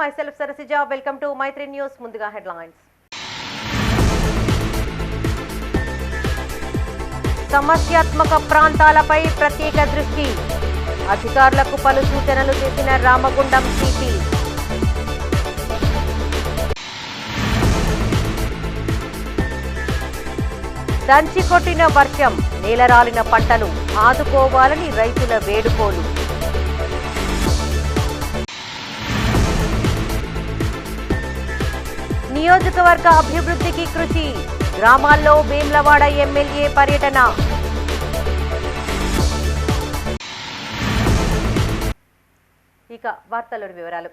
myself Sarasija. Welcome to My3 News. ముందుగా headlines. సమస్యాత్మక ప్రాంతాలపై ప్రత్యేక దృష్టి. అధికారులకు పలు సూచనలు చేసిన రామగుండం సిపి. దంచి కొట్టిన వర్షం, నేలరాలిన పంటలు ఆదుకోవాలని రైతుల వేడుకోలు. నియోజకవర్గ అభివృద్ధికి కృషి. గ్రామాల్లో వేమ్లవాడ ఎమ్మెల్యే పర్యటన. ఇక వార్తల్లోని వివరాలు.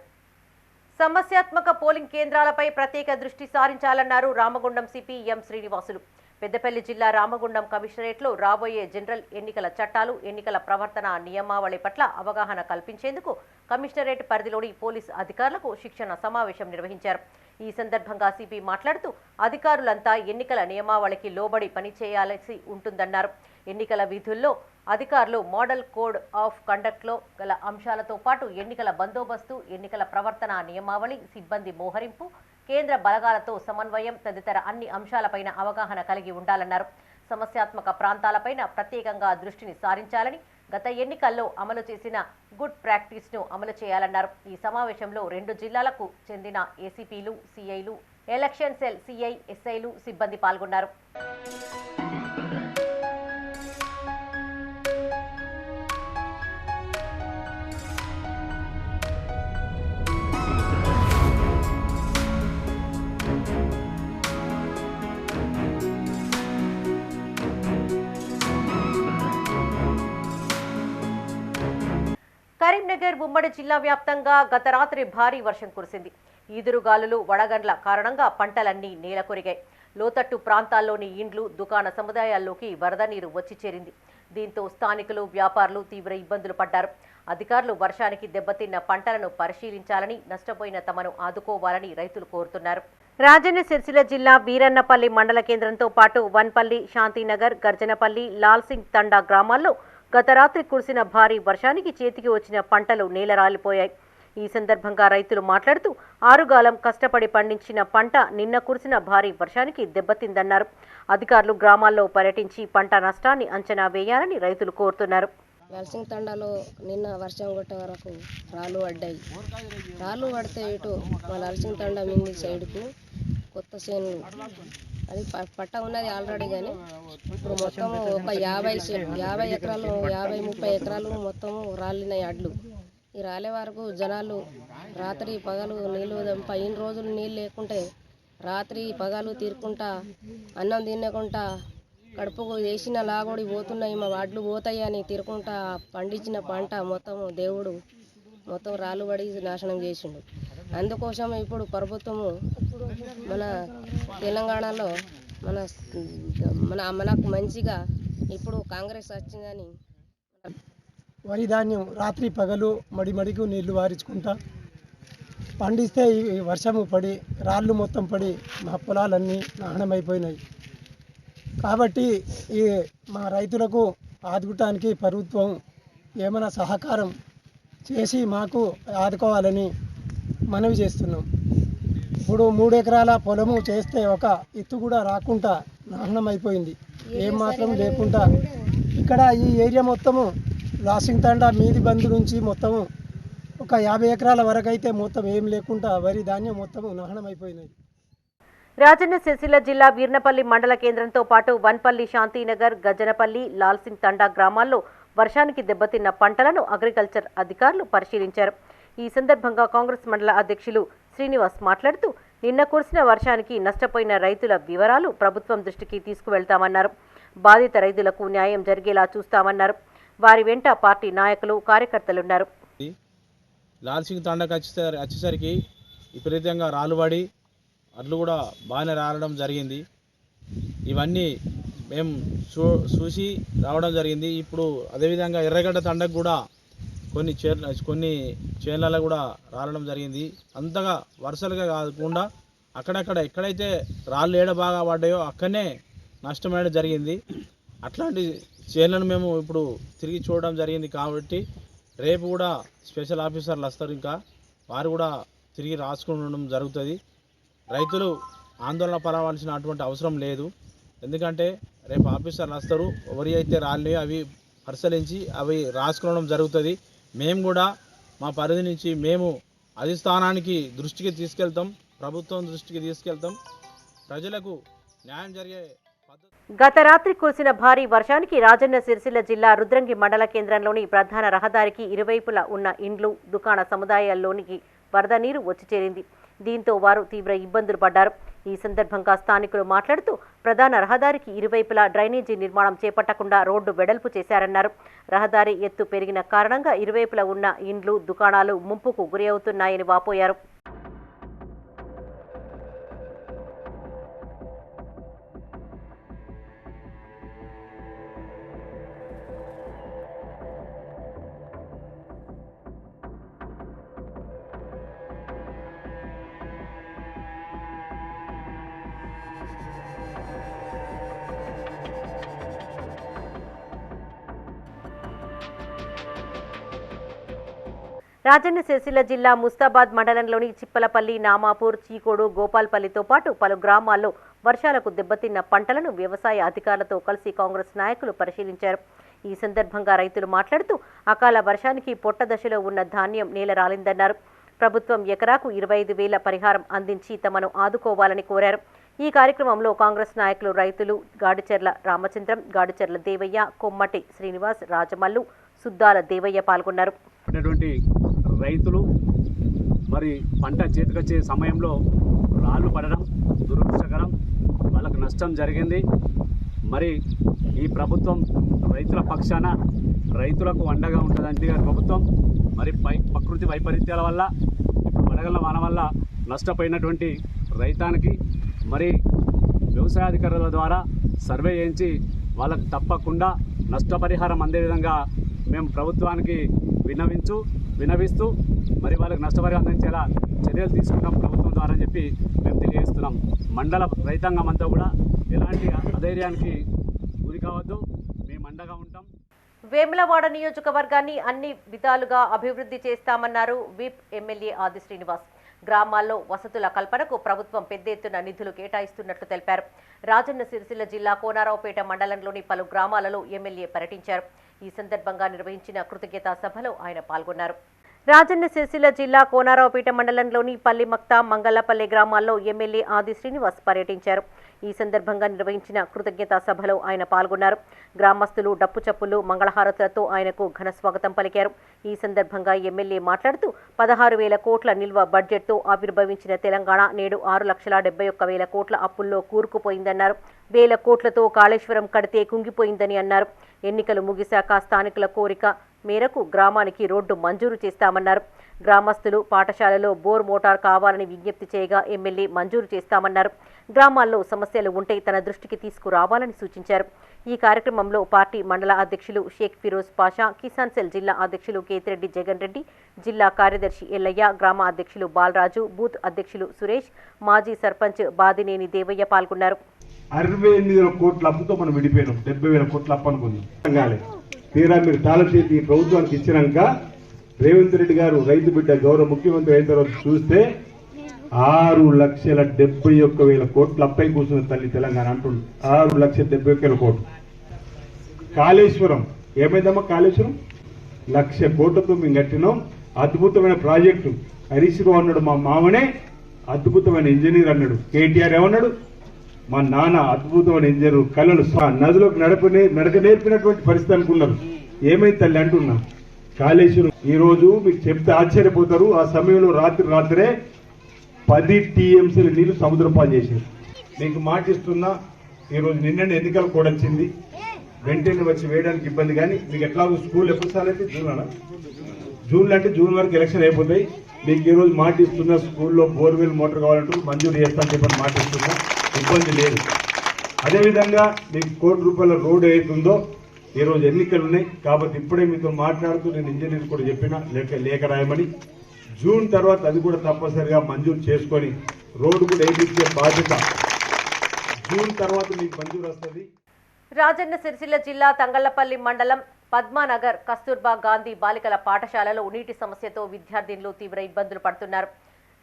సమస్యాత్మక పోలింగ్ కేంద్రాలపై ప్రత్యేక దృష్టి సారించాలన్నారు రామగుండం సిపి ఎం శ్రీనివాసులు. పెద్దపల్లి జిల్లా రామగుండం కమిషనరేట్లో రాబోయే జనరల్ ఎన్నికల చట్టాలు, ఎన్నికల ప్రవర్తన నియమావళి పట్ల అవగాహన కల్పించేందుకు కమిషనరేట్ పరిధిలోని పోలీసు అధికారులకు శిక్షణ సమావేశం నిర్వహించారు. ఈ సందర్భంగా సిపి మాట్లాడుతూ అధికారులంతా ఎన్నికల నియమావళికి లోబడి పనిచేయాల్సి ఉంటుందన్నారు. ఎన్నికల విధుల్లో అధికారులు మోడల్ కోడ్ ఆఫ్ కండక్ట్లో గల అంశాలతో పాటు ఎన్నికల బందోబస్తు, ఎన్నికల ప్రవర్తన నియమావళి, సిబ్బంది మోహరింపు, కేంద్ర బలగాలతో సమన్వయం తదితర అన్ని అంశాలపైన అవగాహన కలిగి ఉండాలన్నారు. సమస్యాత్మక ప్రాంతాలపైన ప్రత్యేకంగా దృష్టిని సారించాలని, గత ఎన్నికల్లో అమలు చేసిన గుడ్ ప్రాక్టీస్ను అమలు చేయాలన్నారు. ఈ సమావేశంలో 2 జిల్లాలకు చెందిన ఏసీపీలు, సిఐలు, ఎలక్షన్ సెల్ సిఐ, ఎస్ఐలు, సిబ్బంది పాల్గొన్నారు. కరీంనగర్ ఉమ్మడి జిల్లా వ్యాప్తంగా గత రాత్రి భారీ వర్షం కురిసింది. ఈదురుగాలులు, వడగండ్ల కారణంగా పంటలన్నీ నేలకొరిగాయి. లోతట్టు ప్రాంతాల్లోని ఇండ్లు, దుకాణ సముదాయాల్లోకి వరద నీరు వచ్చి చేరింది. దీంతో స్థానికులు, వ్యాపారులు తీవ్ర ఇబ్బందులు పడ్డారు. అధికారులు వర్షానికి దెబ్బతిన్న పంటలను పరిశీలించాలని, నష్టపోయిన తమను ఆదుకోవాలని రైతులు కోరుతున్నారు. రాజన్న సిరిసిల్ల జిల్లా వీరన్నపల్లి మండల కేంద్రంతో పాటు వన్పల్లి, శాంతినగర్, గర్జనపల్లి, లాల్సింగ్ తండా గ్రామాల్లో గత రాత్రి కురిసిన భారీ వర్షానికి చేతికి వచ్చిన పంటలు నేలరాలిపోయాయి. ఈ సందర్భంగా రైతులు మాట్లాడుతూ ఆరుగాలం కష్టపడి పండించిన పంట నిన్న కురిసిన భారీ వర్షానికి దెబ్బతిందన్నారు. అధికారులు గ్రామాల్లో పర్యటించి పంట నష్టాన్ని అంచనా వేయాలని రైతులు కోరుతున్నారు. లాల్సింగ్ తండాలో నిన్న వర్షం కొట్టే వరకు రాళ్ళు పడ్డాయి. రాళ్ళు పడితే ఇటు మా లాల్సింగ్ తండా మింగి సైడ్కు కొత్త చేనులు అది పట్ట ఉన్నది ఆల్రెడీ, కానీ ఇప్పుడు మొత్తం ఒక 50 ఎకరాలు 30 ఎకరాలు మొత్తం రాలినాయి అడ్లు. ఈ రాలే వరకు జనాలు రాత్రి పగలు నీళ్ళు ఇన్ని రోజులు నీళ్ళు లేకుంటే రాత్రి పగలు తీరుకుంటా అన్నం తినకుండా కడుపుకు వేసిన లాగోడి పోతున్నాయి, మా వడ్లు పోతాయి అని తీరుకుంటా పండించిన పంట మొత్తం దేవుడు మొత్తం రాళ్ళు పడి నాశనం చేసిండు. అందుకోసం ఇప్పుడు ప్రభుత్వము మన తెలంగాణలో మనకు మంచిగా ఇప్పుడు కాంగ్రెస్ వచ్చిందని వరి ధాన్యం రాత్రి పగలు మడిమడికు నీళ్లు వారించుకుంటా పండిస్తే ఈ వర్షము పడి రాళ్ళు మొత్తం పడి మా పొలాలన్నీ నాశనమైపోయినాయి. కాబట్టి ఈ మా రైతులకు ఆదుకోవటానికి ప్రభుత్వం ఏమైనా సహకారం చేసి మాకు ఆదుకోవాలని మనవి చేస్తున్నాం. ఇప్పుడు 3 ఎకరాల పొలము చేస్తే ఒక ఎత్తు కూడా రాకుండా నాశనం అయిపోయింది. ఏం మాత్రం లేకుండా ఇక్కడ ఈ ఏరియా మొత్తము లాసింగ్ తండా మీది బంధు నుంచి మొత్తము ఒక 50 ఎకరాల వరకు అయితే మొత్తం ఏం లేకుండా వరి ధాన్యం మొత్తము నాశనం అయిపోయినాయి. రాజన్న సిరిసిల్ల జిల్లా వీర్నపల్లి మండల కేంద్రంతో పాటు వన్పల్లి, శాంతినగర్, గజ్జనపల్లి, లాల్సింగ్ తండా గ్రామాల్లో వర్షానికి దెబ్బతిన్న పంటలను అగ్రికల్చర్ అధికారులు పరిశీలించారు. ఈ సందర్భంగా కాంగ్రెస్ మండల అధ్యక్షులు శ్రీనివాస్ మాట్లాడుతూ నిన్న కురిసిన వర్షానికి నష్టపోయిన రైతుల వివరాలు ప్రభుత్వం దృష్టికి తీసుకువెళ్తామన్నారు. బాధిత రైతులకు న్యాయం జరిగేలా చూస్తామన్నారు. వారి వెంట పార్టీ నాయకులు, కార్యకర్తలున్నారు. లాల్సింగ్ తండాకు వచ్చేసరికి విపరీతంగా రాలుబడి అడ్లు కూడా బాగానే రాలడం జరిగింది. ఇవన్నీ మేము చూసి రావడం జరిగింది. ఇప్పుడు అదేవిధంగా ఎర్రగడ్డ తండకు కూడా కొన్ని చేన్లలో కూడా రాలడం జరిగింది. అంతగా వరుసలుగా కాకుండా అక్కడక్కడ ఎక్కడైతే రాళ్ళు ఏడ బాగా పడ్డాయో అక్కడనే నష్టమేయడం జరిగింది. అట్లాంటి చేన్లను మేము ఇప్పుడు తిరిగి చూడడం జరిగింది. కాబట్టి రేపు కూడా స్పెషల్ ఆఫీసర్లు వస్తారు, ఇంకా వారు కూడా తిరిగి రాసుకోవడం జరుగుతుంది. రైతులు ఆందోళన పడవలసినటువంటి అవసరం లేదు. ఎందుకంటే రేపు ఆఫీసర్లు వస్తారు, ఎవరి అయితే రాళ్ళని అవి పరిశీలించి అవి రాసుకోవడం జరుగుతుంది. మేము కూడా మా పరిధి నుంచి మేము అధిష్టానానికి దృష్టికి తీసుకెళ్తాం, ప్రభుత్వం దృష్టికి తీసుకెళ్తాం. ప్రజలకు న్యాయం జరిగే పద్ధతి. గత రాత్రి కురిసిన భారీ వర్షానికి రాజన్న సిరిసిల్ల జిల్లా రుద్రంగి మండల కేంద్రంలోని ప్రధాన రహదారికి ఇరువైపులా ఉన్న ఇండ్లు, దుకాణ సముదాయాల్లోనికి వరద నీరు వచ్చి చేరింది. దీంతో వారు తీవ్ర ఇబ్బందులు పడ్డారు. ఈ సందర్భంగా స్థానికులు మాట్లాడుతూ ప్రధాన రహదారికి ఇరువైపులా డ్రైనేజీ నిర్మాణం చేపట్టకుండా రోడ్డు వెడల్పు చేశారన్నారు. రహదారి ఎత్తు పెరిగిన కారణంగా ఇరువైపులా ఉన్న ఇండ్లు, దుకాణాలు ముంపుకు గురి అవుతున్నాయని వాపోయారు. రాజన్న సిరిసిల్ల జిల్లా ముస్తాబాద్ మండలంలోని చిప్పలపల్లి, నామాపూర్, చీకోడు, గోపాల్పల్లితో పాటు పలు గ్రామాల్లో వర్షాలకు దెబ్బతిన్న పంటలను వ్యవసాయ అధికారులతో కలిసి కాంగ్రెస్ నాయకులు పరిశీలించారు. ఈ సందర్భంగా రైతులు మాట్లాడుతూ అకాల వర్షానికి పొట్ట దశలో ఉన్న ధాన్యం నేల రాలిందన్నారు. ప్రభుత్వం ఎకరాకు 25,000 పరిహారం అందించి తమను ఆదుకోవాలని కోరారు. ఈ కార్యక్రమంలో కాంగ్రెస్ నాయకులు, రైతులు గాడిచెర్ల రామచంద్రం, గాడిచెర్ల దేవయ్య, కొమ్మటి శ్రీనివాస్, రాజమల్లు, సుద్దాల దేవయ్య పాల్గొన్నారు. రైతులు మరి పంట చేతికొచ్చే సమయంలో రాళ్ళు పడడం దురదృష్టకరం, వాళ్ళకు నష్టం జరిగింది. మరి ఈ ప్రభుత్వం రైతుల పక్షాన రైతులకు అండగా ఉంటుందంటే ప్రభుత్వం మరి ప్రకృతి వైపరీత్యాల వల్ల ఇప్పుడు వడగళ్ల వాన వల్ల నష్టపోయినటువంటి రైతానికి మరి వ్యవసాయాధికారుల ద్వారా సర్వే చేయించి వాళ్ళకు తప్పకుండా నష్టపరిహారం అందే విధంగా మేము ప్రభుత్వానికి వినవిస్తూ మరి వాళ్ళకి నష్టపరిహారం అందించేలా చర్యలు తీసుకుంటాం ప్రభుత్వం ద్వారా అని చెప్పి మేము తెలియజేస్తున్నాం. మండల రైతాంగం అంతా కూడా ఎలాంటి అధైర్యానికి గురి కావద్దు, మేము అండగా ఉంటాం. వేములవాడ నియోజకవర్గాన్ని అన్ని విధాలుగా అభివృద్ధి చేస్తామన్నారు విప్ ఎమ్మెల్యే ఆది శ్రీనివాస్. గ్రామాల్లో వసతుల కల్పనకు ప్రభుత్వం పెద్ద ఎత్తున నిధులు కేటాయిస్తున్నట్లు తెలిపారు. రాజన్న సిరిసిల్ల జిల్లా కోనారావుపేట మండలంలోని పలు గ్రామాలలో ఎమ్మెల్యే పర్యటించారు. ఈ సందర్భంగా నిర్వహించిన కృతజ్ఞతా సభలో ఆయన పాల్గొన్నారు. రాజన్న సిరిసిల్ల జిల్లా కోనారావుపేట మండలంలోని పల్లిమక్త, మంగళపల్లె గ్రామాల్లో ఎమ్మెల్యే ఆది శ్రీనివాస్ పర్యటించారు. ఈ సందర్భంగా నిర్వహించిన కృతజ్ఞతా సభలో ఆయన పాల్గొన్నారు. గ్రామస్తులు డప్పు చప్పులు, మంగళహారతులతో ఆయనకు ఘన స్వాగతం పలికారు. ఈ సందర్భంగా ఎమ్మెల్యే మాట్లాడుతూ 16,000 కోట్ల నిల్వ బడ్జెట్తో ఆవిర్భవించిన తెలంగాణ నేడు 6,71,000 కోట్ల అప్పుల్లో కూరుకుపోయిందన్నారు. 1,000 కోట్లతో కాళేశ్వరం కడితే కుంగిపోయిందని అన్నారు. ఎన్నికలు ముగిశాక స్థానికుల కోరిక మేరకు గ్రామానికి రోడ్డు మంజూరు చేస్తామన్నారు. గ్రామస్తులు పాఠశాలలో బోర్ మోటార్ కావాలని విజ్ఞప్తి చేయగా ఎమ్మెల్యే మంజూరు చేస్తామన్నారు. గ్రామాల్లో సమస్యలు ఉంటే తన దృష్టికి తీసుకురావాలని సూచించారు. ఈ కార్యక్రమంలో పార్టీ మండల అధ్యక్షులు షేక్ ఫిరోజ్ పాషా, కిసాన్ సెల్ జిల్లా అధ్యక్షులు కేతిరెడ్డి జగన్ రెడ్డి, జిల్లా కార్యదర్శి ఎల్లయ్య, గ్రామ అధ్యక్షులు బాలరాజు, బూత్ అధ్యక్షులు సురేష్, మాజీ సర్పంచ్ బాదినేని దేవయ్య పాల్గొన్నారు. 68,000 కోట్ల అప్పుతో మనం విడిపోయినాం. 70,000 కోట్ల అప్పు అనుకుంది. తీరా మీరు తాళం చేతి ప్రభుత్వానికి ఇచ్చినాక రేవంత్ రెడ్డి గారు రైతు బిడ్డ గౌరవ ముఖ్యమంత్రి అయిన తర్వాత చూస్తే 6,71,000 కోట్ల అప్పై కూర్చున్న తల్లి తెలంగాణ అంటుంది. 6,71,000 కోట్లు. కాళేశ్వరం ఏమైందమ్మా? కాళేశ్వరం 1,00,000 కోట్లతో మేము కట్టినాం. అద్భుతమైన ప్రాజెక్టు. హరీష్ రావు అన్నాడు మా మామనే అద్భుతమైన ఇంజనీర్ అన్నాడు. కేటీఆర్ ఏమన్నాడు? మా నాన్న అద్భుతమైన ఇంజనీర్. కళలు నదిలోకి నడక నేర్పినటువంటి పరిస్థితి అనుకున్నారు. ఏమైంది తల్లి అంటున్నా. కాళేశ్వరం ఈ రోజు మీకు చెప్తే ఆశ్చర్యపోతారు. ఆ సమయంలో రాత్రే 10 TMCల నీళ్లు సముద్రపాలు చేశారు. మీకు మాటిస్తున్నా, ఈరోజు నిన్న ఎన్నికలు కూడా వచ్చింది. వెంటనే వచ్చి వేయడానికి ఇబ్బంది. కానీ మీకు ఎట్లాగో స్కూల్ ఎప్పుడు స్టార్ట్ అయితే జూన్లో అంటే జూన్ వరకు ఎలక్షన్ అయిపోతాయి. మీకు ఈరోజు మాటిస్తున్నా, స్కూల్లో బోర్వెల్ మోటార్ కావాలంటూ మంజూరు చేస్తాను చెప్పని మాటిస్తున్నా, ఇబ్బంది లేదు. అదేవిధంగా మీకు ₹1 కోటి రోడ్డు అవుతుందో ఈరోజు ఎన్నికలు ఉన్నాయి కాబట్టి ఇప్పుడే మీతో మాట్లాడుతూ నేను ఇంజనీర్ కూడా చెప్పిన లేఖ రాయమని. జూన్ తర్వాత అది కూడా తప్పనిసరిగా మంజూరు చేసుకొని రోడ్డు కూడా వేయించే బాధ్యత జూన్ తర్వాత మీకు మంజూరు వస్తుంది. రాజన్న సిరిసిల్ల జిల్లా తంగళ్లపల్లి మండలం పద్మానగర్ కస్తూర్బా గాంధీ బాలికల పాఠశాలలో నీటి సమస్యతో విద్యార్థినులు తీవ్ర ఇబ్బందులు పడుతున్నారు.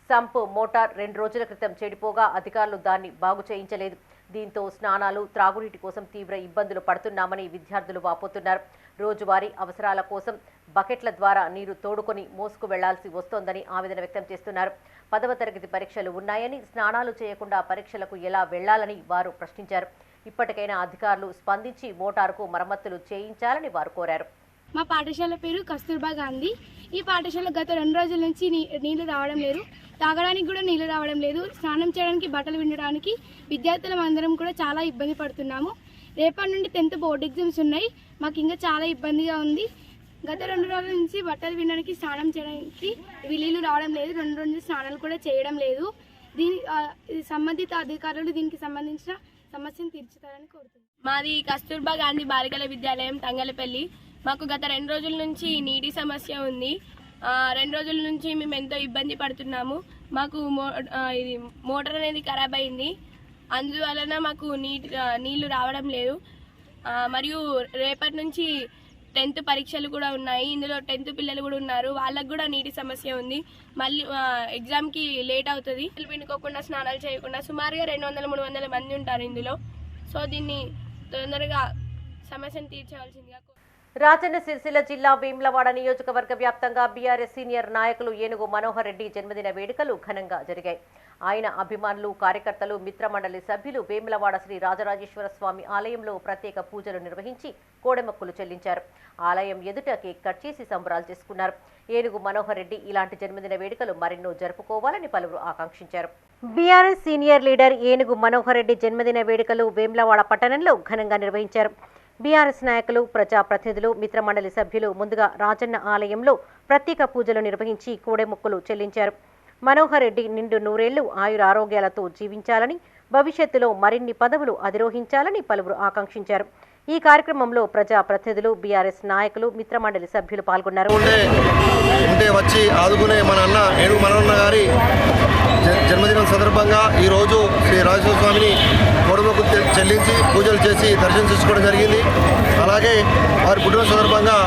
సంప్ మోటార్ 2 రోజుల క్రితం చెడిపోగా అధికారులు దాన్ని బాగు చేయించలేదు. దీంతో స్నానాలు, త్రాగునీటి కోసం తీవ్ర ఇబ్బందులు పడుతున్నామని విద్యార్థులు వాపోతున్నారు. రోజువారీ అవసరాల కోసం బకెట్ల ద్వారా నీరు తోడుకొని మోసుకు వెళ్లాల్సి వస్తోందని ఆవేదన వ్యక్తం చేస్తున్నారు. 10వ తరగతి పరీక్షలు ఉన్నాయని స్నానాలు చేయకుండా పరీక్షలకు ఎలా వెళ్లాలని వారు ప్రశ్నించారు. ఇప్పటికైనా అధికారులు స్పందించి మోటారుకు మరమ్మతులు చేయించాలని వారు కోరారు. మా పాఠశాల పేరు కస్తూర్బా గాంధీ. ఈ పాఠశాల గత 2 రోజుల నుంచి నీళ్లు రావడం లేదు. తాగడానికి కూడా నీళ్లు రావడం లేదు. స్నానం చేయడానికి, బట్టలు వినడానికి విద్యార్థులం అందరం కూడా చాలా ఇబ్బంది పడుతున్నాము. రేపటి నుండి 10th బోర్డ్ ఎగ్జామ్స్ ఉన్నాయి. మాకు ఇంకా చాలా ఇబ్బందిగా ఉంది. గత 2 రోజుల నుంచి బట్టలు వినడానికి, స్నానం చేయడానికి నీళ్లు రావడం లేదు. 2 రోజులు స్నానాలు కూడా చేయడం లేదు. సంబంధిత అధికారులు దీనికి సంబంధించిన సమస్యను తీర్చుతారని కోరుతున్నాను. మాది కస్తూర్బా గాంధీ బాలికల విద్యాలయం తంగలపల్లి. మాకు గత 2 రోజుల నుంచి నీటి సమస్య ఉంది. 2 రోజుల నుంచి మేము ఎంతో ఇబ్బంది పడుతున్నాము. మాకు ఇది మోటార్ అనేది ఖరాబ్ అయింది. అందువలన మాకు నీళ్లు రావడం లేదు. మరియు రేపటి నుంచి 10th పరీక్షలు కూడా ఉన్నాయి. ఇందులో 10th పిల్లలు కూడా ఉన్నారు. వాళ్ళకు కూడా నీటి సమస్య ఉంది. మళ్ళీ ఎగ్జామ్కి లేట్ అవుతుంది. వినుకోకుండా, స్నానాలు చేయకుండా సుమారుగా 200-300 మంది ఉంటారు ఇందులో. సో దీన్ని తొందరగా సమస్యను తీర్చవలసిందిగా. రాజన్న సిరిసిల్ల జిల్లా వేములవాడ నియోజకవర్గ వ్యాప్తంగా బీఆర్ఎస్ సీనియర్ నాయకులు ఏనుగు మనోహర్ రెడ్డి జన్మదిన వేడుకలు ఘనంగా జరిగాయి. ఆయన అభిమానులు, కార్యకర్తలు, మిత్రమండలి సభ్యులు వేములవాడ శ్రీ రాజరాజేశ్వర స్వామి ఆలయంలో ప్రత్యేక పూజలు నిర్వహించి కోడెమొక్కులు చెల్లించారు. ఆలయం ఎదుట కేక్ కట్ చేసి సంబరాలు చేసుకున్నారు. ఏనుగు మనోహర్ రెడ్డి ఇలాంటి జన్మదిన వేడుకలు మరెన్నో జరుపుకోవాలని పలువురు ఆకాంక్షించారు. బీఆర్ఎస్ సీనియర్ లీడర్ ఏనుగు మనోహర్ రెడ్డి జన్మదిన వేడుకలు వేములవాడ పట్టణంలో ఘనంగా నిర్వహించారు. బీఆర్ఎస్ నాయకులు, ప్రజాప్రతినిధులు, మిత్రమండలి సభ్యులు ముందుగా రాజన్న ఆలయంలో ప్రత్యేక పూజలు నిర్వహించి కోడెమొక్కులు చెల్లించారు. మనోహర్ రెడ్డి నిండు 100 ఏళ్లు ఆయురారోగ్యాలతో జీవించాలని, భవిష్యత్తులో మరిన్ని పదవులు అధిరోహించాలని పలువురు ఆకాంక్షించారు. ఈ కార్యక్రమంలో ప్రజాప్రతినిధులు, బీఆర్ఎస్ నాయకులు, మిత్రమండలి సభ్యులు పాల్గొన్నారు. వచ్చి ఆదుకునే మన అన్న ఏనుగు మనోహర్ గారి జన్మదినం సందర్భంగా ఈరోజు శ్రీ రాజేశ్వర స్వామిని కోడెమొక్కు చెల్లించి పూజలు చేసి దర్శనం చేసుకోవడం జరిగింది. అలాగే వారి పుట్టినరోజు సందర్భంగా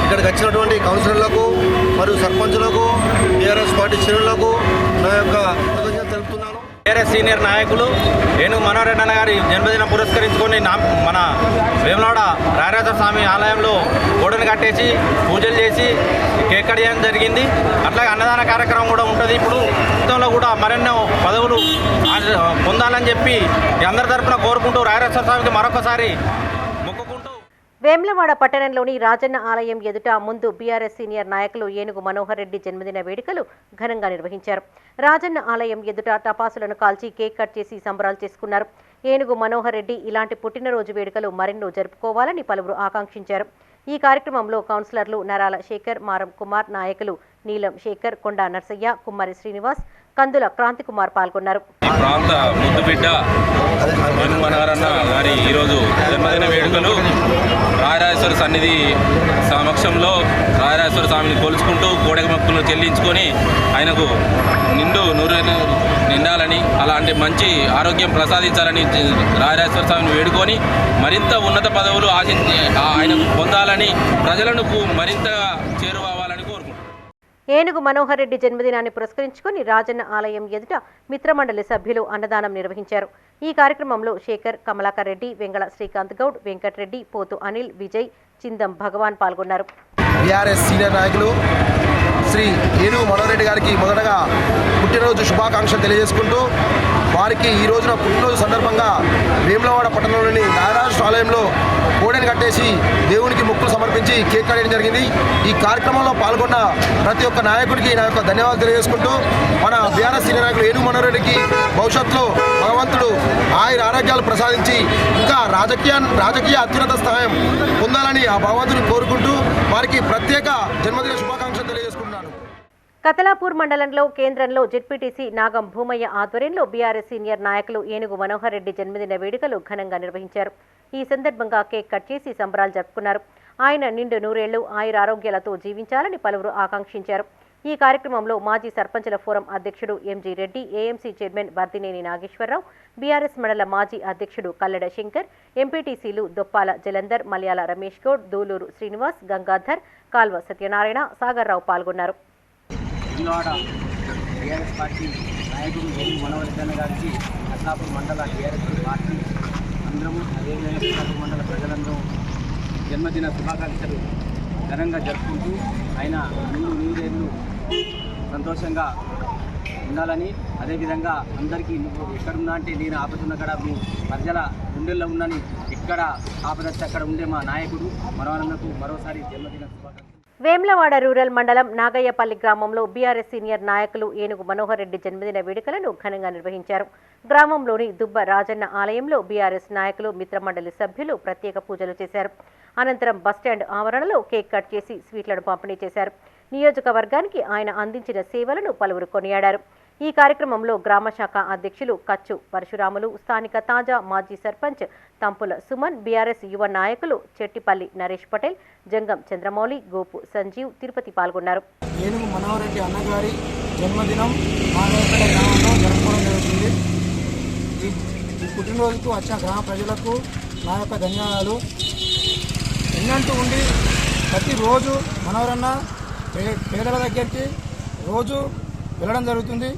ఇక్కడికి వచ్చినటువంటి కౌన్సిలర్లకు మరియు సర్పంచులకు, టీఆర్ఎస్ పార్టీ శ్రేణులకు నా యొక్క కృతజ్ఞతలు తెలుపుతున్నాను. టీఆర్ఎస్ సీనియర్ నాయకులు ఏనుగు మనోహర్ రెడ్డి గారి జన్మదినం పురస్కరించుకొని మన వేములవాడ రాజరాజేశ్వర స్వామి ఆలయంలో గోడను కట్టేసి పూజలు చేసి కేక్ కట్ చేయడం జరిగింది. అట్లాగే అన్నదాన కార్యక్రమం కూడా ఉంటుంది. ఇప్పుడు మొత్తంలో కూడా మరెన్నో పదవులు పొందాలని చెప్పి అందరి తరఫున కోరుకుంటూ రాజరాజేశ్వర స్వామికి మరొకసారి మొక్కుకుంటూ. వేములవాడ పట్టణంలోని రాజన్న ఆలయం ఎదుట ముందు బీఆర్ఎస్ సీనియర్ నాయకులు ఏనుగు మనోహర్ రెడ్డి జన్మదిన వేడుకలు ఘనంగా నిర్వహించారు. రాజన్న ఆలయం ఎదుట టపాసులను కాల్చి కేక్ కట్ చేసి సంబరాలు చేసుకున్నారు. ఏనుగు మనోహర్ రెడ్డి ఇలాంటి పుట్టినరోజు వేడుకలు మరెన్నో జరుపుకోవాలని పలువురు ఆకాంక్షించారు. ఈ కార్యక్రమంలో కౌన్సిలర్లు నరాల శేఖర్, మారం కుమార్, నాయకులు నీలం శేఖర్, కొండా నర్సయ్య, కుమ్మరి శ్రీనివాస్, కందుల క్రాంతికుమార్ పాల్గొన్నారు. ఈ ప్రాంత ముద్దుబిడ్డ ఏనుగు మనోహర్ అన్న గారి ఈరోజు జన్మదిన వేడుకలు రాజరాజేశ్వర సన్నిధి సమక్షంలో రాజరాజేశ్వర స్వామిని కొలుచుకుంటూ కోడెమొక్కులు చెల్లించుకొని ఆయనకు నిండు 100 నిండాలని, అలాంటి మంచి ఆరోగ్యం ప్రసాదించాలని రాజరాజేశ్వర స్వామిని వేడుకొని మరింత ఉన్నత పదవులు ఆయనకు పొందాలని, ప్రజలను మరింతగా చేరువవ్వాలని కోరుకుంటున్నాను. ఏనుగు మనోహర్ రెడ్డి జన్మదినాన్ని పురస్కరించుకుని రాజన్న ఆలయం ఎదుట మిత్రమండలి సభ్యులు అన్నదానం నిర్వహించారు. ఈ కార్యక్రమంలో శేఖర్, కమలాకర్ రెడ్డి, వెంగళ శ్రీకాంత్ గౌడ్, వెంకట్రెడ్డి, పోతు అనిల్, విజయ్, చిందం భగవాన్ పాల్గొన్నారు. బీఆర్ఎస్ సీనియర్ నాయకులు శ్రీ ఏనుగు మనోహర్ రెడ్డి గారికి మొదటగా పుట్టినరోజు శుభాకాంక్షలు తెలియజేసుకుంటూ, వారికి ఈ రోజున పుట్టినరోజు సందర్భంగా వేములవాడ పట్టణంలోని రాజరాజేశ్వర ఆలయంలో కోడెను కట్టేసి దేవునికి మొక్కులు సమర్పించి కేక్ కట్ చేయడం జరిగింది. ఈ కార్యక్రమంలో పాల్గొన్న ప్రతి ఒక్క నాయకుడికి నా యొక్క ధన్యవాదాలు తెలియజేసుకుంటూ, మన బీఆర్ఎస్ సీనియర్ నాయకులు ఏనుగు మనోహర్ రెడ్డికి భవిష్యత్తులో భగవంతుడు ఆరోగ్యాలు ప్రసాదించి ఇంకా రాజకీయ అత్యున్నత స్థాయి పొందాలని ఆ భగవంతుని కోరుకుంటూ వారికి ప్రత్యేక జన్మదిన శుభాకాంక్షలు తెలియజేసుకుంటున్నాను. కతలాపూర్ మండలంలో కేంద్రంలో జెడ్పీటీసీ నాగం భూమయ్య ఆధ్వర్యంలో బీఆర్ఎస్ సీనియర్ నాయకులు ఏనుగు మనోహర్ రెడ్డి జన్మదిన వేడుకలు ఘనంగా నిర్వహించారు. ఈ సందర్భంగా కేక్ కట్ చేసి సంబరాలు జరుపుకున్నారు. ఆయన నిండు 100 ఏళ్లు ఆయురారోగ్యాలతో జీవించాలని పలువురు ఆకాంక్షించారు. ఈ కార్యక్రమంలో మాజీ సర్పంచుల ఫోరం అధ్యక్షుడు MG Reddy, AMC chairman Bardineni Nageswara Rao, BRS మండల మాజీ అధ్యక్షుడు కల్లెడ శంకర్, ఎంపీటీసీలు దొప్పాల జలంధర్, మలయాల రమేష్ గౌడ్, దూలూరు శ్రీనివాస్, గంగాధర్, కాల్వ సత్యనారాయణ, సాగర్రావు పాల్గొన్నారు. టీఆర్ఎస్ పార్టీ నాయకుడు ఏను మనోహర్ గారికి నర్సాపూర్ మండల టీఆర్ఎస్ పార్టీ అందరము అదేవిధంగా నర్సాపూర్ మండల ప్రజలందరూ జన్మదిన శుభాకాంక్షలు ఘనంగా జరుపుకుంటూ ఆయన నూరేళ్ళు సంతోషంగా ఉండాలని, అదేవిధంగా అందరికీ నువ్వు ఎక్కడున్నా అంటే నేను ఆపదున్న కాడ మీ ప్రజల గుండెల్లో ఉన్నని ఎక్కడ ఆపదస్తే అక్కడ ఉండే మా నాయకుడు మనోహరన్నకు మరోసారి జన్మదిన శుభాకాంక్షలు. వేమ్లవాడ రూరల్ మండలం నాగయ్యపల్లి గ్రామంలో బీఆర్ఎస్ సీనియర్ నాయకులు ఏనుగు మనోహర్ రెడ్డి జన్మదిన వేడుకలను ఘనంగా నిర్వహించారు. గ్రామంలోని దుబ్బ రాజన్న ఆలయంలో బీఆర్ఎస్ నాయకులు మిత్రమండలి సభ్యులు ప్రత్యేక పూజలు చేశారు. అనంతరం బస్టాండ్ ఆవరణలో కేక్ కట్ చేసి స్వీట్లను పంపిణీ చేశారు. నియోజకవర్గానికి ఆయన అందించిన సేవలను పలువురు కొనియాడారు. ఈ కార్యక్రమంలో గ్రామ శాఖ అధ్యక్షులు కచ్చు పరశురాములు, స్థానిక తాజా మాజీ సర్పంచ్ తంపుల సుమన్, బీఆర్ఎస్ యువ నాయకులు చెట్టిపల్లి నరేష్ పటేల్, జంగం చంద్రమౌళి, గోపు సంజీవ్, తిరుపతి పాల్గొన్నారు. ఏనుగు మనోహర్ రెడ్డి అన్నగారి జన్మదినం నాగయ్యపల్లి గ్రామంలో జరుపుకోవడం జరుగుతుంది. ఈ పుట్టినరోజుకు వచ్చిన గ్రామ ప్రజలకు నా యొక్క ధన్యవాదాలు. ఎన్నంటూ ఉండి ప్రతిరోజు మనోహరన్న పేదల దగ్గరికి రోజు వెళ్ళడం జరుగుతుంది.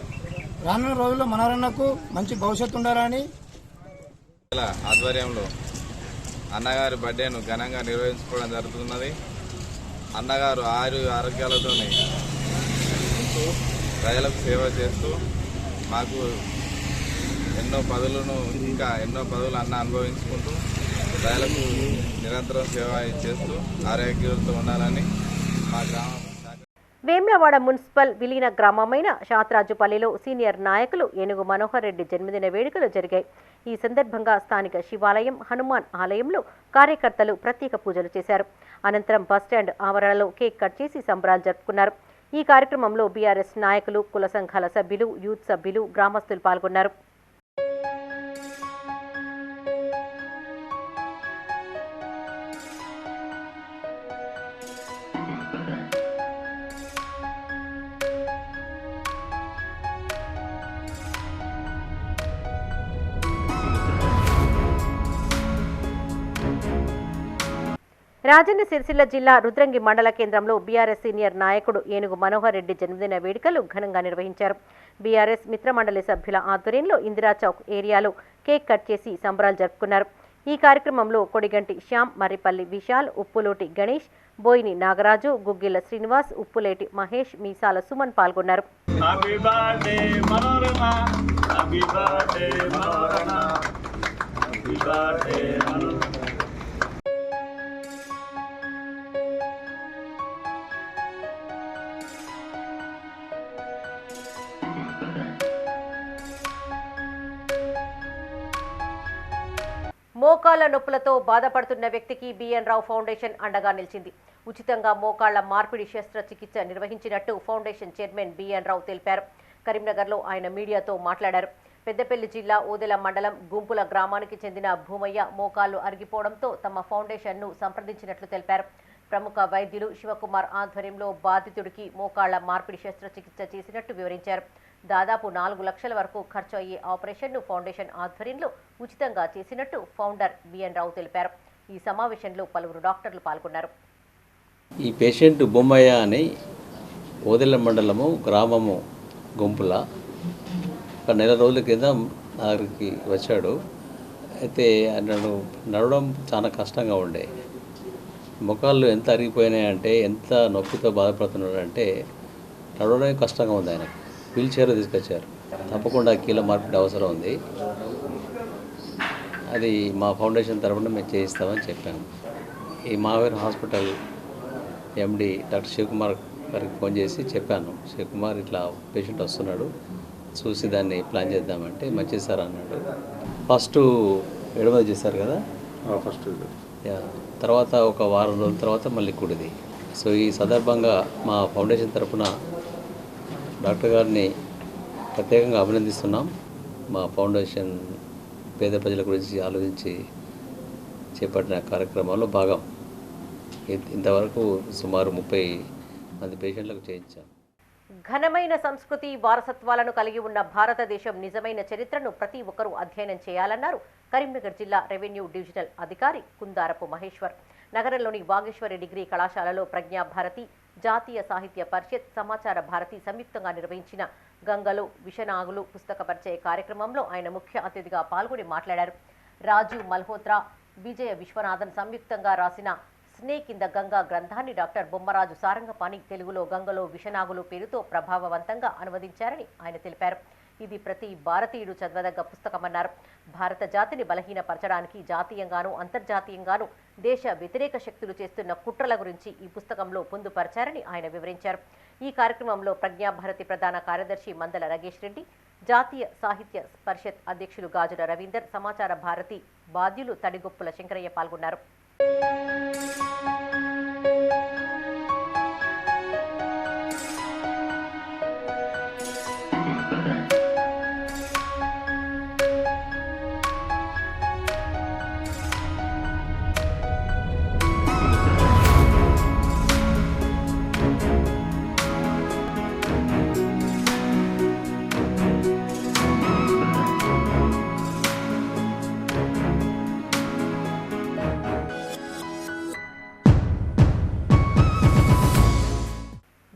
రానున్న రోజుల్లో మనోహరన్నకు మంచి భవిష్యత్తు ఉండాలని ఆధ్వర్యంలో అన్నగారి బర్త్డేను ఘనంగా నిర్వహించుకోవడం జరుగుతున్నది. అన్నగారు ఆరోగ్యాలతో ప్రజలకు సేవ చేస్తూ మాకు ఎన్నో పదవులను ఇంకా ఎన్నో పదవులు అన్న అనుభవించుకుంటూ ప్రజలకు నిరంతరం సేవ చేస్తూ ఆరోగ్యంతో ఉండాలని మా గ్రామం. వేమ్లవాడ మున్సిపల్ విలీన గ్రామమైన శాతరాజుపల్లిలో సీనియర్ నాయకులు ఏనుగు మనోహర్ రెడ్డి జన్మదిన వేడుకలు జరిగాయి. ఈ సందర్భంగా స్థానిక శివాలయం, హనుమాన్ ఆలయంలో కార్యకర్తలు ప్రత్యేక పూజలు చేశారు. అనంతరం బస్టాండ్ ఆవరణలో కేక్ కట్ చేసి సంబరాలు జరుపుకున్నారు. ఈ కార్యక్రమంలో బీఆర్ఎస్ నాయకులు, కుల సంఘాల సభ్యులు, యూత్ సభ్యులు, గ్రామస్తులు పాల్గొన్నారు. రాజన్న సిరిసిల్ల జిల్లా రుద్రంగి మండల కేంద్రంలో బీఆర్ఎస్ సీనియర్ నాయకుడు ఏనుగు మనోహర్ రెడ్డి జన్మదిన వేడుకలు ఘనంగా నిర్వహించారు. బీఆర్ఎస్ మిత్రమండలి సభ్యుల ఆధ్వర్యంలో ఇందిరా చౌక్ ఏరియాలో కేక్ కట్ చేసి సంబరాలు జరుపుకున్నారు. ఈ కార్యక్రమంలో కొడిగంటి శ్యామ్, మర్రిపల్లి విశాల్, ఉప్పులోటి గణేష్, బోయిని నాగరాజు, గుగ్గిల శ్రీనివాస్, ఉప్పులేటి మహేష్, మీసాల సుమన్ పాల్గొన్నారు. మోకాళ్ల నొప్పులతో బాధపడుతున్న వ్యక్తికి బిఎన్ రావు ఫౌండేషన్ అండగా నిలిచింది. ఉచితంగా మోకాళ్ల మార్పిడి శస్త్రచికిత్స నిర్వహించినట్టు ఫౌండేషన్ చైర్మన్ బిఎన్ రావు తెలిపారు. కరీంనగర్లో ఆయన మీడియాతో మాట్లాడారు. పెద్దపల్లి జిల్లా ఓదెల మండలం గుంపుల గ్రామానికి చెందిన భూమయ్య మోకాళ్లు అరిగిపోవడంతో తమ ఫౌండేషన్ను సంప్రదించినట్లు తెలిపారు. ప్రముఖ వైద్యులు శివకుమార్ ఆధ్వర్యంలో బాధితుడికి మోకాళ్ల మార్పిడి శస్త్రచికిత్స చేసినట్టు వివరించారు. దాదాపు 4 లక్షల వరకు ఖర్చు అయ్యే ఆపరేషన్ను ఫౌండేషన్ ఆధ్వర్యంలో ఉచితంగా చేసినట్టు ఫౌండర్ బిఎన్ రావు తెలిపారు. ఈ సమావేశంలో పలువురు డాక్టర్లు పాల్గొన్నారు. ఈ పేషెంట్ బొమ్మయ్య అని ఓదెల మండలము గ్రామము గుంపుల ఒక నెల రోజుల కింద నా దగ్గరికి వచ్చాడు. అయితే నన్ను నడవడం చాలా కష్టంగా ఉండే, ముఖాలు ఎంత అరిగిపోయినాయంటే, ఎంత నొప్పితో బాధపడుతున్నాడంటే నడవడమే కష్టంగా ఉంది. ఆయనకు వీల్ చైర్లో తీసుకొచ్చారు. తప్పకుండా కీళ్ళ మార్పిడి అవసరం ఉంది, అది మా ఫౌండేషన్ తరఫున మేము చేయిస్తామని చెప్పాము. ఈ మావేర్ హాస్పిటల్ ఎండి డాక్టర్ శివకుమార్ గారికి ఫోన్ చేసి చెప్పాను, శివకుమార్ ఇట్లా పేషెంట్ వస్తున్నాడు, చూసి దాన్ని ప్లాన్ చేద్దామంటే మంచిది సార్ అన్నాడు. ఫస్ట్ ఎడమది చేశారు కదా, ఫస్ట్ తర్వాత ఒక వారం రోజుల తర్వాత మళ్ళీ కుడిది. సో ఈ సందర్భంగా మా ఫౌండేషన్ తరఫున డాక్టర్ గారిని ప్రత్యేకంగా అభినందిస్తున్నాం. మా ఫౌండేషన్ పేద ప్రజల గురించి ఆలోచించి చేపట్టిన కార్యక్రమంలో భాగం. ఇంతవరకు సుమారు 30 మంది పేషెంట్లకు చేయించాం. ఘనమైన సంస్కృతి వారసత్వాలను కలిగి ఉన్న భారతదేశం నిజమైన చరిత్రను ప్రతి ఒక్కరూ అధ్యయనం చేయాలన్నారు కరీంనగర్ జిల్లా రెవెన్యూ డివిజనల్ అధికారి కుందారపు మహేశ్వర్. నగరంలోని వాగేశ్వరి డిగ్రీ కళాశాలలో ప్రజ్ఞాభారతి, జాతీయ సాహిత్య పరిషత్, సమాచార భారతి సంయుక్తంగా నిర్వహించిన గంగలో విషనాగులు పుస్తక పరిచయ కార్యక్రమంలో ఆయన ముఖ్య అతిథిగా పాల్గొని మాట్లాడారు. రాజు మల్హోత్రా, విజయ విశ్వనాథన్ సంయుక్తంగా రాసిన స్నేక్ ఇన్ ద గంగా గ్రంథాన్ని డాక్టర్ బొమ్మరాజు సారంగపాణి తెలుగులో గంగలో విషనాగులు పేరుతో ప్రభావవంతంగా అనువదించారని ఆయన తెలిపారు. ఇది ప్రతి భారతీయుడు చదవదగ్గ పుస్తకమన్నారు. భారత జాతిని బలహీనపరచడానికి జాతీయంగానూ అంతర్జాతీయంగానూ దేశ వ్యతిరేక శక్తులు చేస్తున్న కుట్రల గురించి ఈ పుస్తకంలో పొందుపరిచారని ఆయన వివరించారు. ఈ కార్యక్రమంలో ప్రజ్ఞాభారతి ప్రధాన కార్యదర్శి మందల నగేష్ రెడ్డి, జాతీయ సాహిత్య పరిషత్ అధ్యక్షులు గాజుల రవీందర్, సమాచార భారతి బాధ్యులు తడిగొప్పుల శంకరయ్య పాల్గొన్నారు.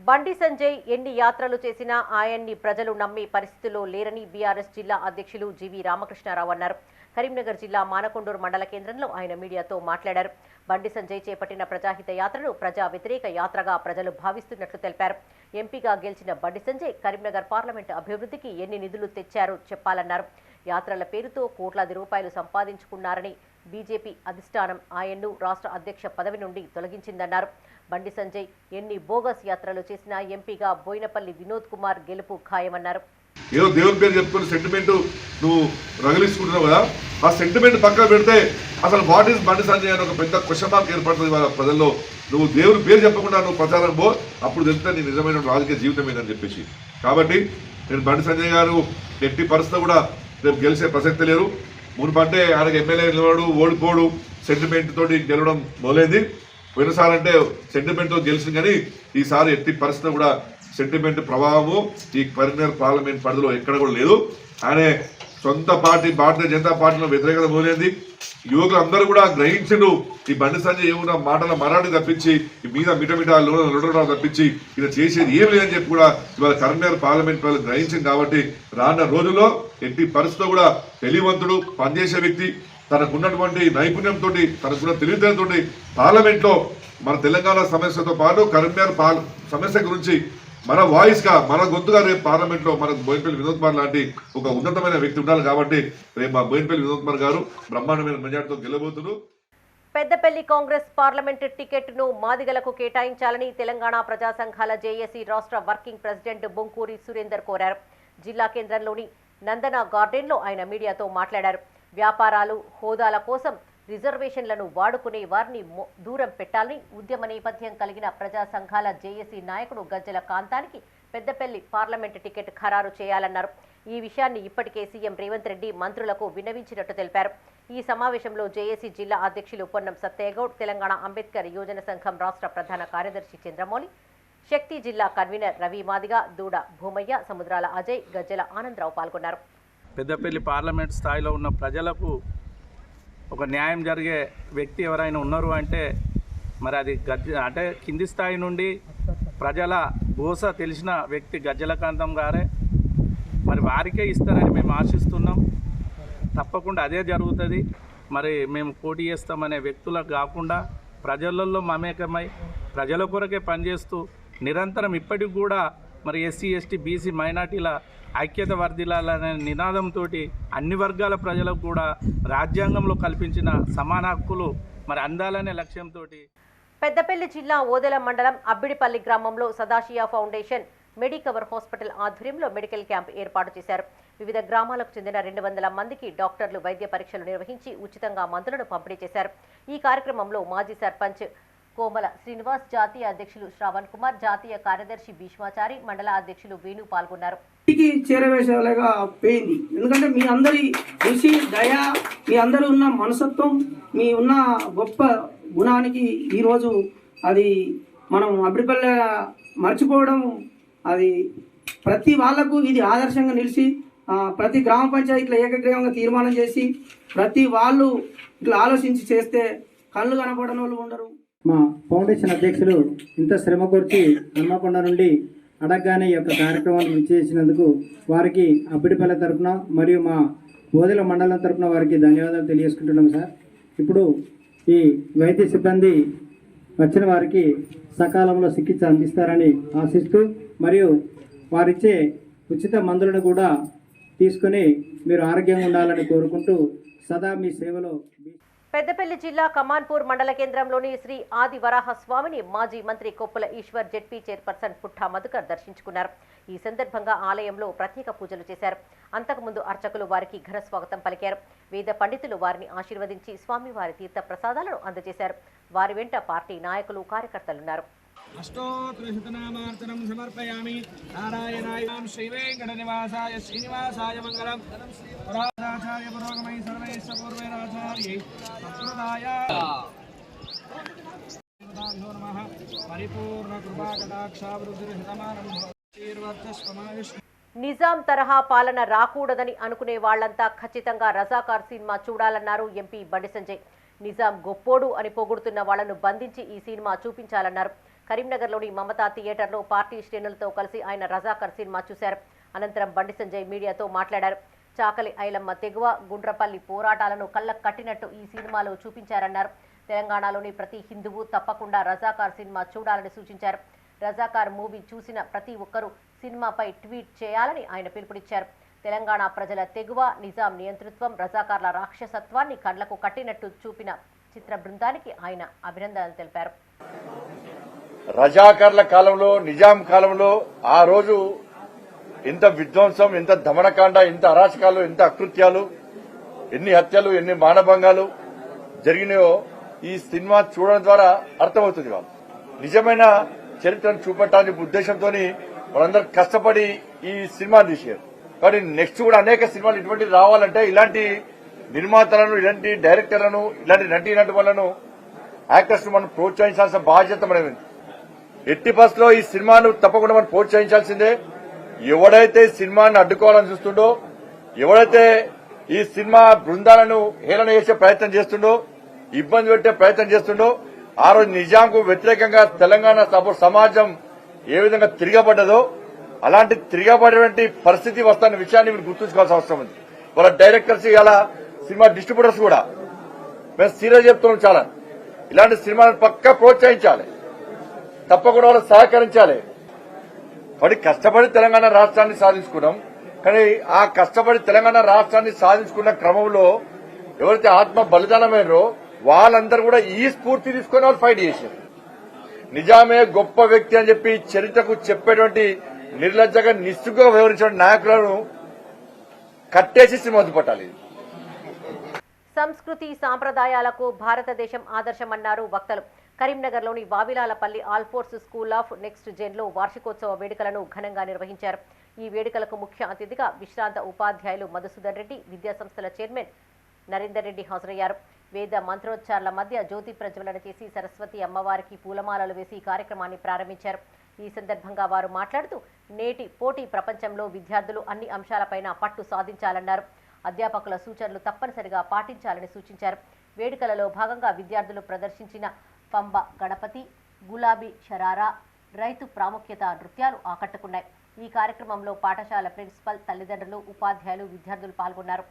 బండి సంజయ్ ఎన్ని యాత్రలు చేసినా ఆయన్ని ప్రజలు నమ్మే పరిస్థితుల్లో లేరని బీఆర్ఎస్ జిల్లా అధ్యక్షులు జీవీ రామకృష్ణారావు అన్నారు. కరీంనగర్ జిల్లా మానకొండూరు మండల కేంద్రంలో ఆయన మీడియాతో మాట్లాడారు. బండి సంజయ్ చేపట్టిన ప్రజాహిత యాత్రను ప్రజా వ్యతిరేక యాత్రగా ప్రజలు భావిస్తున్నట్లు తెలిపారు. ఎంపీగా గెలిచిన బండి సంజయ్ కరీంనగర్ పార్లమెంటు అభివృద్ధికి ఎన్ని నిధులు తెచ్చారో చెప్పాలన్నారు. యాత్రల పేరుతో కోట్లాది రూపాయలు సంపాదించుకున్నారని బీజేపీ అధిష్టానం ఆయన్ను రాష్ట్ర అధ్యక్ష పదవి నుండి తొలగించిందన్నారు. బండి సంజయ్ ఎన్ని బోగస్ యాత్రలు చేసినా ఎంపీగా బోయినపల్లి వినోద్ కుమార్ గెలుపు ఖాయమన్నారు. ఏదో దేవుని పేరు చెప్పుకుని సెంటిమెంట్ నువ్వు రగిలించుకుంటున్నావు కదా, ఆ సెంటిమెంట్ పక్కన పెడితే అసలు వాట్ ఈస్ బండి సంజయ్ అని ఒక పెద్ద క్వశ్చన్ మార్క్ ఏర్పడుతుంది వాళ్ళ ప్రజల్లో. నువ్వు దేవుని పేరు చెప్పకుండా నువ్వు ప్రచారం పో, అప్పుడు తెలిస్తే నీ నిజమైన రాజకీయ జీవితం ఏందని చెప్పేసి. కాబట్టి నేను బండి సంజయ్ గారు ఎట్టి పరిస్థితి కూడా రేపు గెలిచే ప్రసక్తి లేరు. మునుపంటే ఆయనకు ఎమ్మెల్యే నిలవడు, ఓడిపోడు, సెంటిమెంట్ తోటి గెలవడం మొదలైంది. పోయినసారి అంటే సెంటిమెంట్తో గెలిచింది, కానీ ఈసారి ఎట్టి పరిస్థితి కూడా సెంటిమెంట్ ప్రభావము ఈ కరీంనగర్ పార్లమెంట్ పరిధిలో ఎక్కడ కూడా లేదు. ఆయన సొంత పార్టీ భారతీయ జనతా పార్టీలో వ్యతిరేకత మొదలైంది. యువకులు అందరూ కూడా గ్రహించడు ఈ బండి సంజయ్ ఏమున్నా మాటల మరాఠీ తప్పించి మీద మిటమిటా లొడరా తప్పించి ఇది చేసేది ఏం లేదని చెప్పి కూడా ఇవాళ కరీంనగర్ పార్లమెంట్ ప్రజలు గ్రహించింది. కాబట్టి రానున్న రోజుల్లో ఎట్టి పరిస్థితిలో కూడా తెలివివంతుడు, పనిచేసే వ్యక్తి, తనకున్నటువంటి నైపుణ్యంతో, తనకున్న తెలివితేటతో పార్లమెంట్లో మన తెలంగాణ సమస్యతో పాటు కరీంనగర్ సమస్య గురించి మన వాయిస్గా, మన గొంతుగా రేపు పార్లమెంట్లో మన బోయినపల్లి వినోద్ కుమార్ లాంటి ఒక ఉన్నతమైన వ్యక్తి ఉండాలి. కాబట్టి రేపు మా బోయినపల్లి వినోద్ కుమార్ గారు బ్రహ్మాండమైన మెజార్టీతో గెలబోతున్నారు. పెద్దపల్లి కాంగ్రెస్ పార్లమెంటు టికెట్ను మాదిగలకు కేటాయించాలని తెలంగాణ ప్రజా సంఘాల జేఏసీ రాష్ట్ర వర్కింగ్ ప్రెసిడెంట్ బొంకూరి సురేందర్ కోరారు. జిల్లా కేంద్రంలోని నందన గార్డెన్లో ఆయన మీడియాతో మాట్లాడారు. వ్యాపారాలు, హోదాల కోసం రిజర్వేషన్లను వాడుకునే వారిని దూరం పెట్టాలని ఉద్యమ నేపథ్యం కలిగిన ప్రజా సంఘాల జేఏసీ నాయకుడు గజ్జల కాంతానికి పెద్దపల్లి పార్లమెంటు టికెట్ ఖరారు చేయాలన్నారు. ఈ విషయాన్ని ఇప్పటికే సీఎం రేవంత్ రెడ్డి మంత్రులకు విన్నవించినట్టు తెలిపారు. ఈ సమావేశంలో జేఏసీ జిల్లా అధ్యక్షులు పొన్నం సత్తయ్యగౌడ్, తెలంగాణ అంబేద్కర్ యోజన సంఘం రాష్ట్ర ప్రధాన కార్యదర్శి చంద్రమౌళి, శక్తి జిల్లా కన్వీనర్ రవి మాదిగ, దూడ భూమయ్య, సముద్రాల అజయ్, గజ్జల ఆనందరావు పాల్గొన్నారు. పెద్దపల్లి పార్లమెంట్ స్థాయిలో ఉన్న ప్రజలకు ఒక న్యాయం జరిగే వ్యక్తి ఎవరైనా ఉన్నారు అంటే మరి అది అంటే కింది స్థాయి నుండి ప్రజల గోస తెలిసిన వ్యక్తి గజ్జలకాంతం గారే. మరి వారికే ఇస్తారని మేము ఆశిస్తున్నాం. తప్పకుండా అదే జరుగుతుంది. మరి మేము పోటీ చేస్తామనే వ్యక్తులకు కాకుండా ప్రజలలో మమేకమై ప్రజల కొరకే పనిచేస్తూ నిరంతరం ఇప్పటికి కూడా మరి ఎస్సీ, ఎస్టీ, బీసీ, మైనార్టీల ఐక్యత వర్ధిల్లాలనే నినాదంతో అన్ని వర్గాల ప్రజలకు కూడా రాజ్యాంగంలో కల్పించిన సమాన హక్కులు మరి అందాలనే లక్ష్యంతో పెద్దపల్లి జిల్లా ఓదెల మండలం అబ్బిడిపల్లి గ్రామంలో సదాశియా ఫౌండేషన్ మెడికవర్ హాస్పిటల్ ఆధ్వర్యంలో మెడికల్ క్యాంప్ ఏర్పాటు చేశారు. వివిధ గ్రామాలకు చెందిన 200 మందికి డాక్టర్లు వైద్య పరీక్షలు నిర్వహించి ఉచితంగా మందులను పంపిణీ చేశారు. ఈ కార్యక్రమంలో మాజీ సర్పంచ్ కోమల శ్రీనివాస్, జాతీయ అధ్యక్షులు శ్రావణ్ కుమార్, జాతీయ కార్యదర్శి భీష్మాచారి, మండల అధ్యక్షులు వేణు పాల్గొన్నారు. చేరవేసేలాగా పోయింది. ఎందుకంటే మీ అందరి కృషి, దయ, మీ అందరూ ఉన్న మనసత్వం, మీ ఉన్న గొప్ప గుణానికి ఈరోజు అది మనం అబ్బిడిపల్లె మర్చిపోవడం, అది ప్రతి వాళ్లకు ఇది ఆదర్శంగా నిలిచి ప్రతి గ్రామ పంచాయతీలో ఏకగ్రీవంగా తీర్మానం చేసి ప్రతి వాళ్ళు ఇట్లా ఆలోచించి చేస్తే కళ్ళు కనపడని వాళ్ళు ఉండరు. మా ఫౌండేషన్ అధ్యక్షులు ఇంత శ్రమ కొరిచి హన్మకొండ నుండి అడగగానే ఈ యొక్క కార్యక్రమాన్ని విచ్చేసినందుకు వారికి అబ్బిడిపల్లె తరఫున మరియు మా బోదెల మండలం తరఫున వారికి ధన్యవాదాలు తెలియజేసుకుంటున్నాం సార్. ఇప్పుడు ఈ వైద్య సిబ్బంది వచ్చిన వారికి సకాలంలో చికిత్స అందిస్తారని ఆశిస్తూ మరియు వారిచ్చే ఉచిత మందులను కూడా తీసుకొని మీరు ఆరోగ్యంగా ఉండాలని కోరుకుంటూ సదా మీ సేవలో. పెద్దపల్లి జిల్లా కమాన్పూర్ మండల కేంద్రంలోని శ్రీ ఆది వరాహ స్వామిని మాజీ మంత్రి కొప్పుల ఈశ్వర్ జెడ్పీ చైర్పర్సన్ పుట్టా మధుకర్ దర్శించుకున్నారు. ఈ సందర్భంగా ఆలయంలో ప్రత్యేక పూజలు చేశారు. అంతకుముందు అర్చకులు వారికి ఘన స్వాగతం పలికారు. వేద పండితులు వారిని ఆశీర్వదించి స్వామివారి తీర్థ ప్రసాదాలను అందజేశారు. వారి వెంట పార్టీ నాయకులు కార్యకర్తలున్నారు. అష్టోత్తరశతనామార్చనం సమర్పయామి. నారాయణాయ శ్రీవేంకటనివాసాయ శ్రీనివాసాయ మంగళం. పురాణాచార్య పురోగమై సర్వైశ్చ పూర్వైరాచార్యై సంప్రదాయ నమః. పరిపూర్ణ కృపా కటాక్షావృద్ధిర్హితమానం భవతీర్వర్చస్వమాయుష్. నిజాం తరహా పాలన రాకూడదని అనుకునే వాళ్లంతా ఖచ్చితంగా రజాకార్ సినిమా చూడాలన్నారు ఎంపీ బండి సంజయ్. నిజాం గొప్పోడు అని పొగుడుతున్న వాళ్లను బంధించి ఈ సినిమా చూపించాలన్నారు. కరీంనగర్లోని మమతా థియేటర్లో పార్టీ శ్రేణులతో కలిసి ఆయన రజాకర్ సినిమా చూశారు. అనంతరం బండి సంజయ్ మీడియాతో మాట్లాడారు. చాకలి ఐలమ్మ తెగువ, గుండ్రపల్లి పోరాటాలను కళ్ళకు కట్టినట్టు ఈ సినిమాలో చూపించారన్నారు. తెలంగాణలోని ప్రతి హిందువు తప్పకుండా రజాకార్ సినిమా చూడాలని సూచించారు. రజాకార్ మూవీ చూసిన ప్రతి ఒక్కరూ సినిమాపై ట్వీట్ చేయాలని ఆయన పిలుపునిచ్చారు. తెలంగాణ ప్రజల తెగువ, నిజాం నియంతృత్వం, రజాకార్ల రాక్షసత్వాన్ని కళ్లకు కట్టినట్టు చూపిన చిత్ర బృందానికి ఆయన అభినందనలు తెలిపారు. రజాకార్ల కాలంలో, నిజాం కాలంలో ఆ రోజు ఎంత విధ్వంసం, ఎంత దమనకాండ, ఎంత అరాచకాలు, ఎంత అకృత్యాలు, ఎన్ని హత్యలు, ఎన్ని మానభంగాలు జరిగినాయో ఈ సినిమా చూడడం ద్వారా అర్థమవుతుంది. వాళ్ళు నిజమైన చరిత్రను చూపట్టాలని ఉద్దేశంతో వాళ్ళందరూ కష్టపడి ఈ సినిమాని తీశారు. కాబట్టి నెక్స్ట్ కూడా అనేక సినిమాలు ఇటువంటివి రావాలంటే ఇలాంటి నిర్మాతలను, ఇలాంటి డైరెక్టర్లను, ఇలాంటి నటి వాళ్ళను, యాక్టర్స్ మనం ప్రోత్సహించాల్సిన బాధ్యత మనది. ఎట్టి బస్లో ఈ సినిమాను తప్పకుండా మనం ప్రోత్సహించాల్సిందే. ఎవడైతే సినిమాని అడ్డుకోవాలని చూస్తుండో, ఎవడైతే ఈ సినిమా బృందాలను హేళన చేసే ప్రయత్నం చేస్తుండో, ఇబ్బంది పెట్టే ప్రయత్నం చేస్తుండో, ఆ రోజు నిజాంకు వ్యతిరేకంగా తెలంగాణ సమాజం ఏ విధంగా తిరగబడ్డదో అలాంటి తిరగబడేటువంటి పరిస్థితి వస్తున్న విషయాన్ని మీరు గుర్తుంచుకోవాల్సిన అవసరం ఉంది. వాళ్ళ డైరెక్టర్స్, ఇలా సినిమా డిస్ట్రిబ్యూటర్స్ కూడా మేము సీరియస్ చెప్తున్నాం. చాలా ఇలాంటి సినిమాలను పక్కా ప్రోత్సహించాలి, తప్పకుండా వాళ్ళు సహకరించాలి. వాడి కష్టపడి తెలంగాణ రాష్ట్రాన్ని సాధించుకున్నాం. కానీ ఆ కష్టపడి తెలంగాణ రాష్ట్రాన్ని సాధించుకున్న క్రమంలో ఎవరైతే ఆత్మ బలిదానమైనరో వాళ్ళందరూ కూడా ఈ స్ఫూర్తి తీసుకుని వాళ్ళు ఫైట్ చేశారు. నిజామే గొప్ప వ్యక్తి అని చెప్పి చరిత్రకు చెప్పేటువంటి నిర్లజ్జగా నిస్సుగా వ్యవహరించిన నాయకులను కట్టేసి సినిమా పట్టాలి. సంస్కృతి సాంప్రదాయాలకు భారతదేశం ఆదర్శమన్నారు వక్తలు. కరీంనగర్లోని Vavilalapalli Alphores school of next జెన్లో వార్షికోత్సవ వేడుకలను ఘనంగా నిర్వహించారు. ఈ వేడుకలకు ముఖ్య అతిథిగా విశ్రాంత ఉపాధ్యాయులు మధుసూదన్ రెడ్డి, విద్యాసంస్థల చైర్మన్ నరేందర్ రెడ్డి హాజరయ్యారు. వేద మంత్రోచ్చారాల మధ్య జ్యోతి ప్రజ్వలన చేసి సరస్వతి అమ్మవారికి పూలమాలలు వేసి ఈ కార్యక్రమాన్ని ప్రారంభించారు. ఈ సందర్భంగా వారు మాట్లాడుతూ నేటి పోటీ ప్రపంచంలో విద్యార్థులు అన్ని అంశాలపైన పట్టు సాధించాలన్నారు. అధ్యాపకుల సూచనలు తప్పనిసరిగా పాటించాలని సూచించారు. వేడుకలలో భాగంగా విద్యార్థులు ప్రదర్శించిన పంబ గణపతి, గులాబీ షరారా, రైతు ప్రాముఖ్యత నృత్యాలు ఆకట్టుకున్నాయి. ఈ కార్యక్రమంలో పాఠశాల ప్రిన్సిపల్, తల్లిదండ్రులు, ఉపాధ్యాయులు, విద్యార్థులు పాల్గొన్నారు.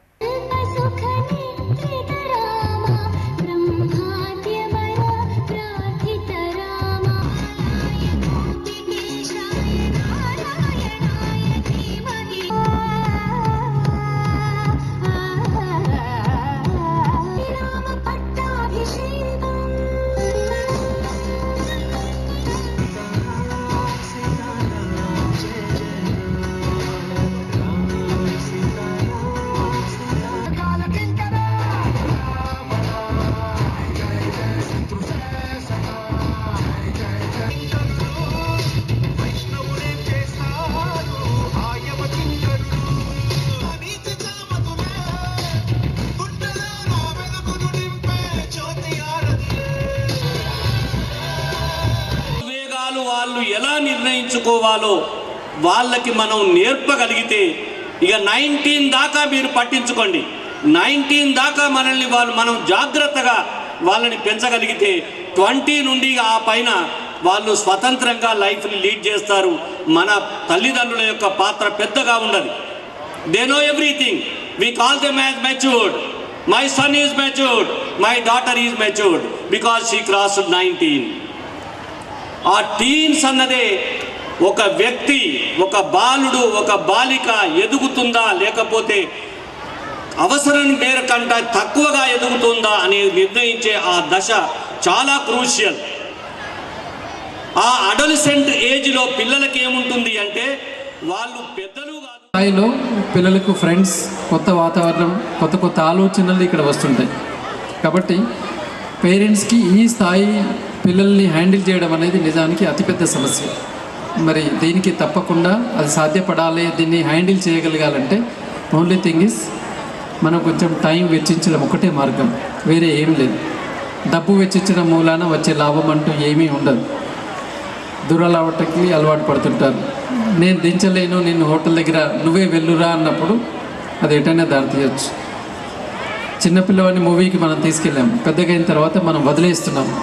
వాళ్ళు ఎలా నిర్ణయించుకోవాలో వాళ్ళకి మనం నేర్పగలిగితే ఇక 19 దాకా మీరు పట్టించుకోండి. 19 దాకా మనం జాగ్రత్తగా వాళ్ళని పెంచగలిగితే 20 నుండి ఆ పైన వాళ్ళు స్వతంత్రంగా లైఫ్ని లీడ్ చేస్తారు. మన తల్లిదండ్రుల యొక్క పాత్ర పెద్దగా ఉండదు. They know everything. We call them as matured. My son is matured, my daughter is matured because she crossed 19. Ah teens అన్నదే ఒక వ్యక్తి, ఒక బాలుడు, ఒక బాలిక ఎదుగుతుందా లేకపోతే అవసరం మేరకంటే తక్కువగా ఎదుగుతుందా అనేది నిర్ణయించే ఆ దశ చాలా క్రూషియల్. ఆ అడోలసెంట్ ఏజ్లో పిల్లలకి ఏముంటుంది అంటే వాళ్ళు పెద్దలు కాదు స్థాయిలో పిల్లలకు ఫ్రెండ్స్, కొత్త వాతావరణం, కొత్త కొత్త ఆలోచనలు ఇక్కడ వస్తుంటాయి. కాబట్టి పేరెంట్స్కి ఈ స్థాయి పిల్లల్ని హ్యాండిల్ చేయడం అనేది నిజానికి అతిపెద్ద సమస్య. మరి దీనికి తప్పకుండా అది సాధ్యపడాలి. దీన్ని హ్యాండిల్ చేయగలగాలంటే ఓన్లీ థింగ్ ఇస్ మనం కొంచెం టైం వెచ్చించడం ఒకటే మార్గం, వేరే ఏం లేదు. డబ్బు వెచ్చించడం మూలాన వచ్చే లాభం అంటూ ఏమీ ఉండదు. దురలవాటుకి అలవాటు పడుతుంటారు. నేను దించలేను, నేను హోటల్ దగ్గర నువ్వే వెళ్ళురా అన్నప్పుడు అది ఎటైనా దారి తీయచ్చు. చిన్నపిల్లవాడిని మూవీకి మనం తీసుకెళ్ళాము, పెద్దగా అయిన తర్వాత మనం వదిలేస్తున్నాము,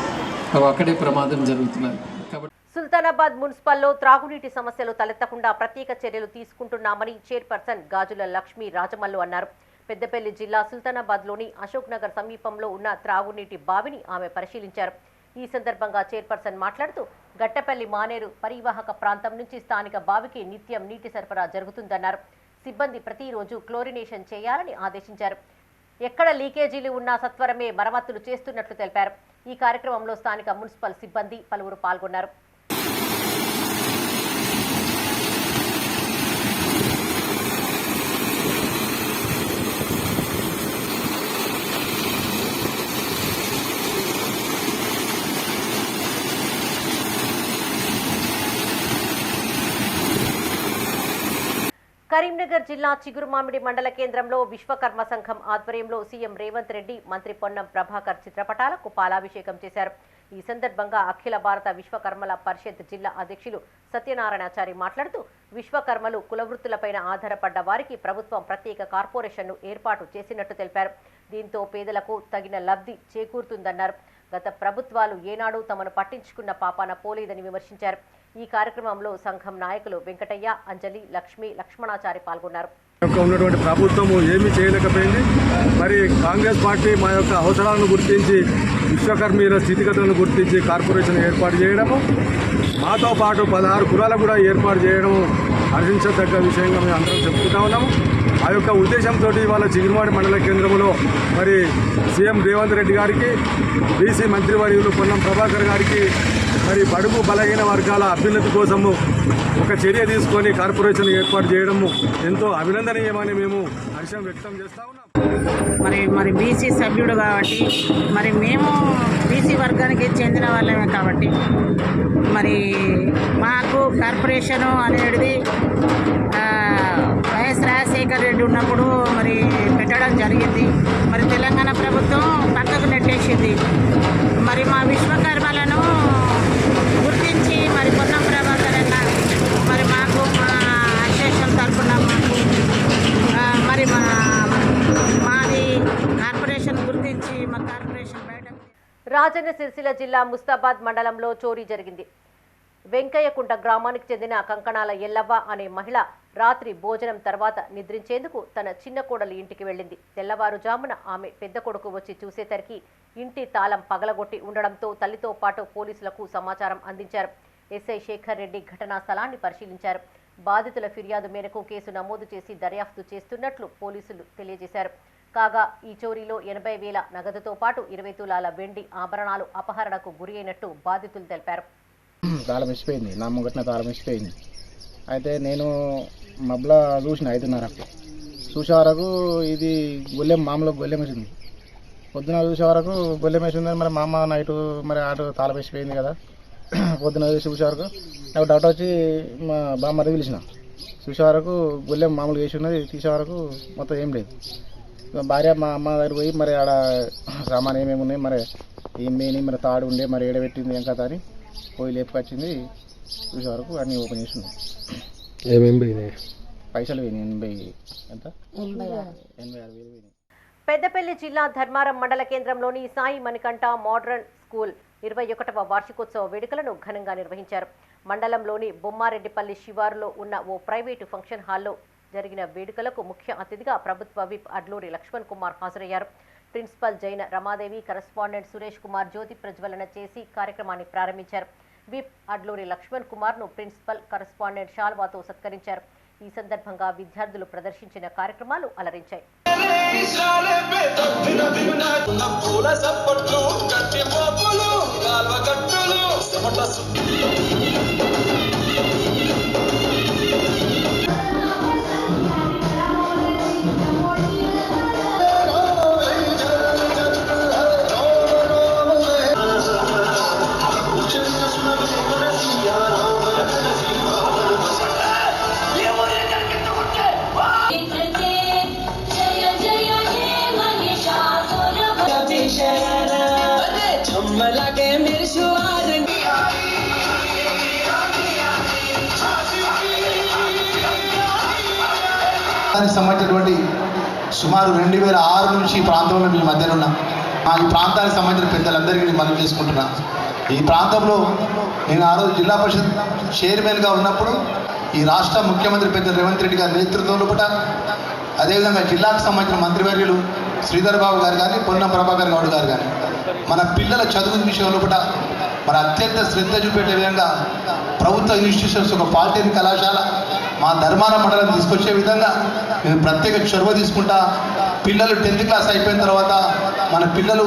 అవి అక్కడే ప్రమాదం జరుగుతున్నది. కాబట్టి సుల్తానాబాద్ మున్సిపల్లో త్రాగునీటి సమస్యలు తలెత్తకుండా ప్రత్యేక చర్యలు తీసుకుంటున్నామని చైర్పర్సన్ గాజుల లక్ష్మీ రాజమల్లు అన్నారు. పెద్దపల్లి జిల్లా సుల్తానాబాద్లోని అశోక్ నగర్ సమీపంలో ఉన్న త్రాగునీటి బావిని ఆమె పరిశీలించారు. ఈ సందర్భంగా చైర్పర్సన్ మాట్లాడుతూ గట్టపల్లి మానేరు పరివాహక ప్రాంతం నుంచి స్థానిక బావికి నిత్యం నీటి సరఫరా జరుగుతుందన్నారు. సిబ్బంది ప్రతిరోజు క్లోరినేషన్ చేయాలని ఆదేశించారు. ఎక్కడ లీకేజీలు ఉన్నా సత్వరమే మరమ్మతులు చేస్తున్నట్లు తెలిపారు. ఈ కార్యక్రమంలో స్థానిక మున్సిపల్ సిబ్బంది పలువురు పాల్గొన్నారు. కరీంనగర్ జిల్లా చిగురుమామిడి మండల కేంద్రంలో విశ్వకర్మ సంఘం ఆధ్వర్యంలో సీఎం రేవంత్ రెడ్డి, మంత్రి పొన్నం ప్రభాకర్ చిత్రపటాలకు పాలాభిషేకం చేశారు. ఈ సందర్భంగా అఖిల భారత విశ్వకర్మల పరిషత్ జిల్లా అధ్యక్షులు సత్యనారాయణాచారి మాట్లాడుతూ విశ్వకర్మలు కులవృత్తులపైన ఆధారపడ్డ వారికి ప్రభుత్వం ప్రత్యేక కార్పొరేషన్ను ఏర్పాటు చేసినట్టు తెలిపారు. దీంతో పేదలకు తగిన లబ్ధి చేకూరుతుందన్నారు. గత ప్రభుత్వాలు ఏనాడు తమను పట్టించుకున్న పాపాన పోలేదని విమర్శించారు. ఈ కార్యక్రమంలో సంఘం నాయకులు వెంకటయ్య, అంజలి, లక్ష్మి, లక్ష్మణాచారి పాల్గొన్నారు. ఉన్నటువంటి ప్రభుత్వము ఏమీ చేయలేకపోయింది. మరి కాంగ్రెస్ పార్టీ మా యొక్క అవసరాలను గుర్తించి విశ్వకర్మీల స్థితిగతులను గుర్తించి కార్పొరేషన్ ఏర్పాటు చేయడము, మాతో పాటు 16 కులాలు కూడా ఏర్పాటు చేయడము హర్షించదగ్గ విషయంగా మేము అందరం చెప్పుకుంటా ఉన్నాము. ఆ యొక్క ఉద్దేశంతో ఇవాళ చిగురుమాడి మండల కేంద్రంలో మరి సీఎం రేవంత్ రెడ్డి గారికి, బీసీ మంత్రివర్యులు పొన్నం ప్రభాకర్ గారికి మరి బడుగు బలహీన వర్గాల అభ్యున్నతి కోసము ఒక చర్య తీసుకొని కార్పొరేషన్ ఏర్పాటు చేయడము ఎంతో అభినందనీయమని మేము హర్షం వ్యక్తం చేస్తా ఉన్నాం. మరి బీసీ సభ్యుడు కాబట్టి మరి మేము బీసీ వర్గానికి చెందిన వాళ్ళమే కాబట్టి మరి మాకు కార్పొరేషను అనేది వైఎస్ రాజశేఖర్ రెడ్డి ఉన్నప్పుడు మరి పెట్టడం జరిగింది. మరి తెలంగాణ ప్రభుత్వం పక్కకు నెట్టేసింది. మరి మా విశ్వకర్మలను గుర్తించి మరి పొన్నం ప్రభాకర్ అన్న మరి మాకు మా అసోసియేషన్ తరఫున మరి మాది కార్పొరేషన్ గుర్తించి మా కార్పొరేషన్ బయట. రాజన్న సిరిసిల్ల జిల్లా ముస్తాబాద్ మండలంలో చోరీ జరిగింది. వెంకయ్యకుంట గ్రామానికి చెందిన కంకణాల ఎల్లవ్వ అనే మహిళ రాత్రి భోజనం తర్వాత నిద్రించేందుకు తన చిన్న కోడలి ఇంటికి వెళ్ళింది. తెల్లవారుజామున ఆమె పెద్ద కొడుకు వచ్చి చూసేసరికి ఇంటి తాళం పగలగొట్టి ఉండడంతో తల్లితో పాటు పోలీసులకు సమాచారం అందించారు. ఎస్ఐ శేఖర్ రెడ్డి ఘటనా స్థలాన్ని పరిశీలించారు. బాధితుల ఫిర్యాదు మేరకు కేసు నమోదు చేసి దర్యాప్తు చేస్తున్నట్లు పోలీసులు తెలియజేశారు. కాగా ఈ చోరీలో 80,000 నగదుతో పాటు 20 తులాల వెండి ఆభరణాలు అపహరణకు గురి అయినట్టు బాధితులు తెలిపారు. తాళం వేసిపోయింది, నా ముంగట్న తాళం వేసిపోయింది. అయితే నేను మబ్బులా చూసిన 5:30 చూసే వరకు ఇది గొల్లెం, మామూలు గొల్లెం వేసింది. పొద్దున చూసే వరకు గొల్లెం వేసింది. మరి మా అమ్మ నైటు మరి ఆటు తాళం వేసిపోయింది కదా. పొద్దున చూసే వరకు నాకు డౌట్ వచ్చి మా బామ్మది పిలిచిన. చూసే వరకు గొల్లెం మామూలుగా వేసి ఉన్నది. తీసే వరకు మొత్తం ఏం లేదు. భార్య మా అమ్మ దగ్గర పోయి మరి ఆడ సామాన్ ఏమేమి ఉన్నాయి, మరి ఏమేమి మరి తాడు ఉండే మరి ఏడబెట్టింది ఏం కదా అని పోయి లేపుకొచ్చింది. చూసే వరకు అన్నీ ఓపెన్ చేసి ఉన్నాయి. ఏమేమి పోయినాయి? పైసలు పోయినాయి. 86,000 పోయినాయి. పెద్దపల్లి జిల్లా ధర్మారం మండల కేంద్రంలోని సాయి మణికంఠ మోడర్న్ స్కూల్ 21వ వార్షికోత్సవ వేడుకలను ఘనంగా నిర్వహించారు. మండలంలోని బొమ్మారెడ్డిపల్లి శివారులో ఉన్న ఓ ప్రైవేటు ఫంక్షన్ హాల్లో జరిగిన వేడుకలకు ముఖ్య అతిథిగా ప్రభుత్వ విప్ అడ్లూరి లక్ష్మణ్ కుమార్ హాజరయ్యారు. ప్రిన్సిపల్ జైన రమాదేవి, కరెస్పాండెంట్ సురేష్ కుమార్ జ్యోతి ప్రజ్వలన చేసి కార్యక్రమాన్ని ప్రారంభించారు. విప్ అడ్లూరి లక్ష్మణ్ కుమార్ను ప్రిన్సిపల్, కరెస్పాండెంట్ షాల్వాతో సత్కరించారు. ఈ సందర్భంగా విద్యార్థులు ప్రదర్శించిన కార్యక్రమాలు అలరించాయి. సంబంధించినటువంటి సుమారు 2006 నుంచి ఈ ప్రాంతంలో మీ మధ్యన ఉన్నాం. ఈ ప్రాంతానికి సంబంధించిన పెద్దలందరికీ మనం చేసుకుంటున్నా. ఈ ప్రాంతంలో నేను ఆ రోజు జిల్లా పరిషత్ చైర్మన్గా ఉన్నప్పుడు ఈ రాష్ట్ర ముఖ్యమంత్రి పెద్ద రేవంత్ రెడ్డి గారి నేతృత్వంలో కూడా, అదేవిధంగా జిల్లాకు సంబంధించిన మంత్రివర్యులు శ్రీధర్ బాబు గారు కానీ, పొన్నం ప్రభాకర్ గౌడ్ గారు కానీ మన పిల్లల చదువు విషయంలో కూడా మన అత్యంత శ్రద్ధ చూపెట్టే విధంగా ప్రభుత్వ ఇన్స్టిట్యూషన్స్, ఒక పాలిటెక్నిక్ కళాశాల మా ధర్మారం మండలం తీసుకొచ్చే విధంగా నేను ప్రత్యేక చొరవ తీసుకుంటా. పిల్లలు 10th క్లాస్ అయిపోయిన తర్వాత మన పిల్లలు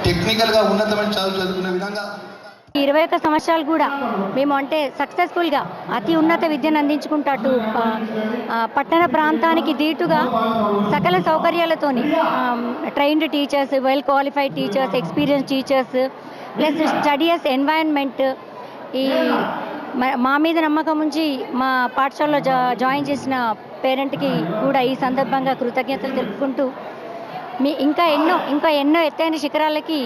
టెక్నికల్గా ఉన్నతమైన చదువుకునే విధంగా 21 సంవత్సరాలు కూడా మేము అంటే సక్సెస్ఫుల్గా అతి ఉన్నత విద్యను అందించుకుంటూ పట్టణ ప్రాంతానికి దీటుగా సకల సౌకర్యాలతోని trained teachers, well qualified teachers, experience teachers, plus studious environment, ఈ మా మీద నమ్మకం ఉంచి మా పాఠశాలలో జాయిన్ చేసిన పేరెంట్కి కూడా ఈ సందర్భంగా కృతజ్ఞతలు తెలుపుకుంటూ ఇంకా ఎన్నో ఎత్తైన శిఖరాలకి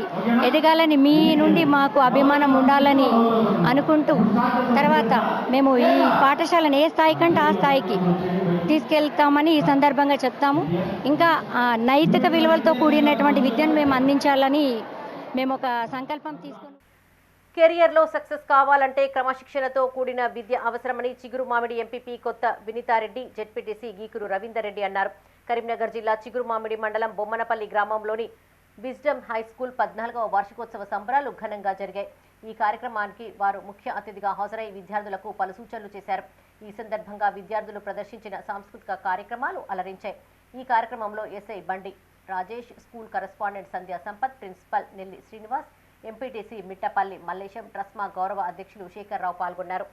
ఎదగాలని, మీ నుండి మాకు అభిమానం ఉండాలని అనుకుంటూ తర్వాత మేము ఈ పాఠశాలను ఏ స్థాయి కంటే ఆ స్థాయికి తీసుకెళ్తామని ఈ సందర్భంగా చెప్తాము. ఇంకా నైతిక విలువలతో కూడినటువంటి విద్యను మేము అందించాలని మేము ఒక సంకల్పం తీసుకున్నాం. కెరియర్లో సక్సెస్ కావాలంటే క్రమశిక్షణతో కూడిన విద్య అవసరమని చిగురుమామిడి ఎంపీపీ కొత్త వినితారెడ్డి, జెడ్పీటీసీ గీకురు రవీందర్ రెడ్డి అన్నారు. కరీంనగర్ జిల్లా చిగురుమామిడి మండలం బొమ్మనపల్లి గ్రామంలోని విజ్డమ్ హై స్కూల్ 14వ వార్షికోత్సవ సంబరాలు ఘనంగా జరిగాయి. ఈ కార్యక్రమానికి వారు ముఖ్య అతిథిగా హాజరై విద్యార్థులకు పలు సూచనలు చేశారు. ఈ సందర్భంగా విద్యార్థులు ప్రదర్శించిన సాంస్కృతిక కార్యక్రమాలు అలరించాయి. ఈ కార్యక్రమంలో ఎస్ఐ బండి రాజేష్, స్కూల్ కరెస్పాండెంట్ సంధ్యా సంపత్, ప్రిన్సిపల్ నెల్లి శ్రీనివాస్, ఎంపీటీసీ మిట్టపల్లి మల్లేశం, ట్రస్మా గౌరవ అధ్యక్షులు శేఖర్ రావు పాల్గొన్నారు.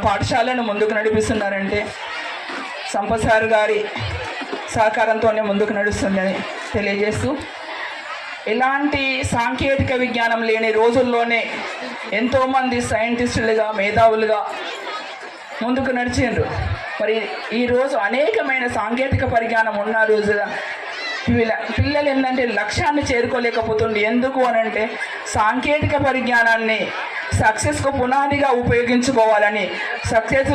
పాఠశాలను ముందుకు నడిపిస్తున్నారంటే సంపత్ సార్ గారి సహకారంతోనే ముందుకు నడుస్తుందని తెలియజేస్తూ, ఎలాంటి సాంకేతిక విజ్ఞానం లేని రోజుల్లోనే ఎంతోమంది సైంటిస్టులుగా, మేధావులుగా ముందుకు నడిచిండ్రు. మరి ఈరోజు అనేకమైన సాంకేతిక పరిజ్ఞానం ఉన్న రోజున పిల్లలు ఏంటంటే లక్ష్యాన్ని చేరుకోలేకపోతుంది. ఎందుకు అనంటే సాంకేతిక పరిజ్ఞానాన్ని సక్సెస్కు పునాదిగా ఉపయోగించుకోవాలని, సక్సెస్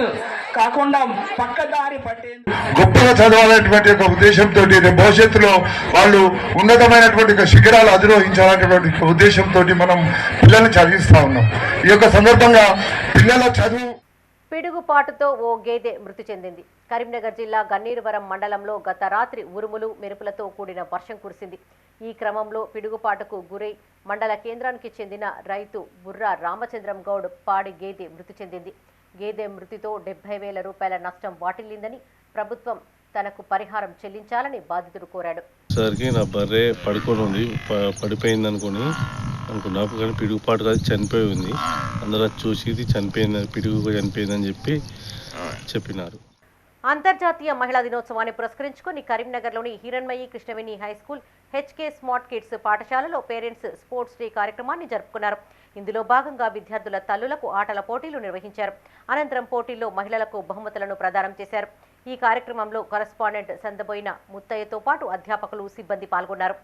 కాకుండా పక్కదారి పట్టే గొప్పగా చదవాలనేటువంటి ఒక ఉద్దేశంతో భవిష్యత్తులో వాళ్ళు ఉన్నతమైనటువంటి శిఖరాలు అధిరోహించాలనేటువంటి ఉద్దేశంతో మనం పిల్లల్ని చదివిస్తా ఉన్నాం. ఈ యొక్క సందర్భంగా పిల్లల చదువు పిడుగుపాటుతో ఓ గేదె మృతి చెందింది. కరీంనగర్ జిల్లా గన్నీరువరం మండలంలో గత రాత్రి ఉరుములు మెరుపులతో కూడిన వర్షం కురిసింది. ఈ క్రమంలో పిడుగుపాటుకు గురై మండల కేంద్రానికి చెందిన రైతు బుర్రా రామచంద్రం గౌడ్ పాడి గేదె మృతి చెందింది. గేదె మృతితో 70,000 రూపాయల నష్టం వాటిల్లిందని, ప్రభుత్వం తనకు పరిహారం చెల్లించాలని బాధితుడు కోరాడు. సరికి నా బర్రె పడుకొని ఉంది, పడిపోయింది అనుకున్నా, కానీ పిడుగుపాటు కాదు చనిపోయి ఉంది. అందరూ చూసి ఇది చనిపోయింది, పిడుగు చనిపోయిందని చెప్పినారు. అంతర్జాతీయ మహిళా దినోత్సవాన్ని పురస్కరించుకుని కరీంనగర్లోని Hiranmayi Krishnaveni high school HK smart kids పాఠశాలలో పేరెంట్స్ స్పోర్ట్స్ డే కార్యక్రమాన్ని జరుపుకున్నారు. ఇందులో భాగంగా విద్యార్థుల తల్లులకు ఆటల పోటీలు నిర్వహించారు. అనంతరం పోటీల్లో మహిళలకు బహుమతులను ప్రదానం చేశారు. ఈ కార్యక్రమంలో కరెస్పాండెంట్ సందబోయిన ముత్తయ్యతో పాటు అధ్యాపకులు, సిబ్బంది పాల్గొన్నారు.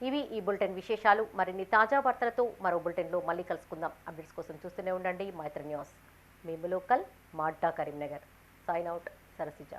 ఇవి ఈ బులెటిన్ విశేషాలు. మరిన్ని తాజా వార్తలతో మరో బులెటిన్లో మళ్ళీ కలుసుకుందాం. అప్డేట్స్ కోసం చూస్తూనే ఉండండి మైత్రి న్యూస్. మేము లోకల్, మాడ్డా, కరీంనగర్. Sign out, Sarasija.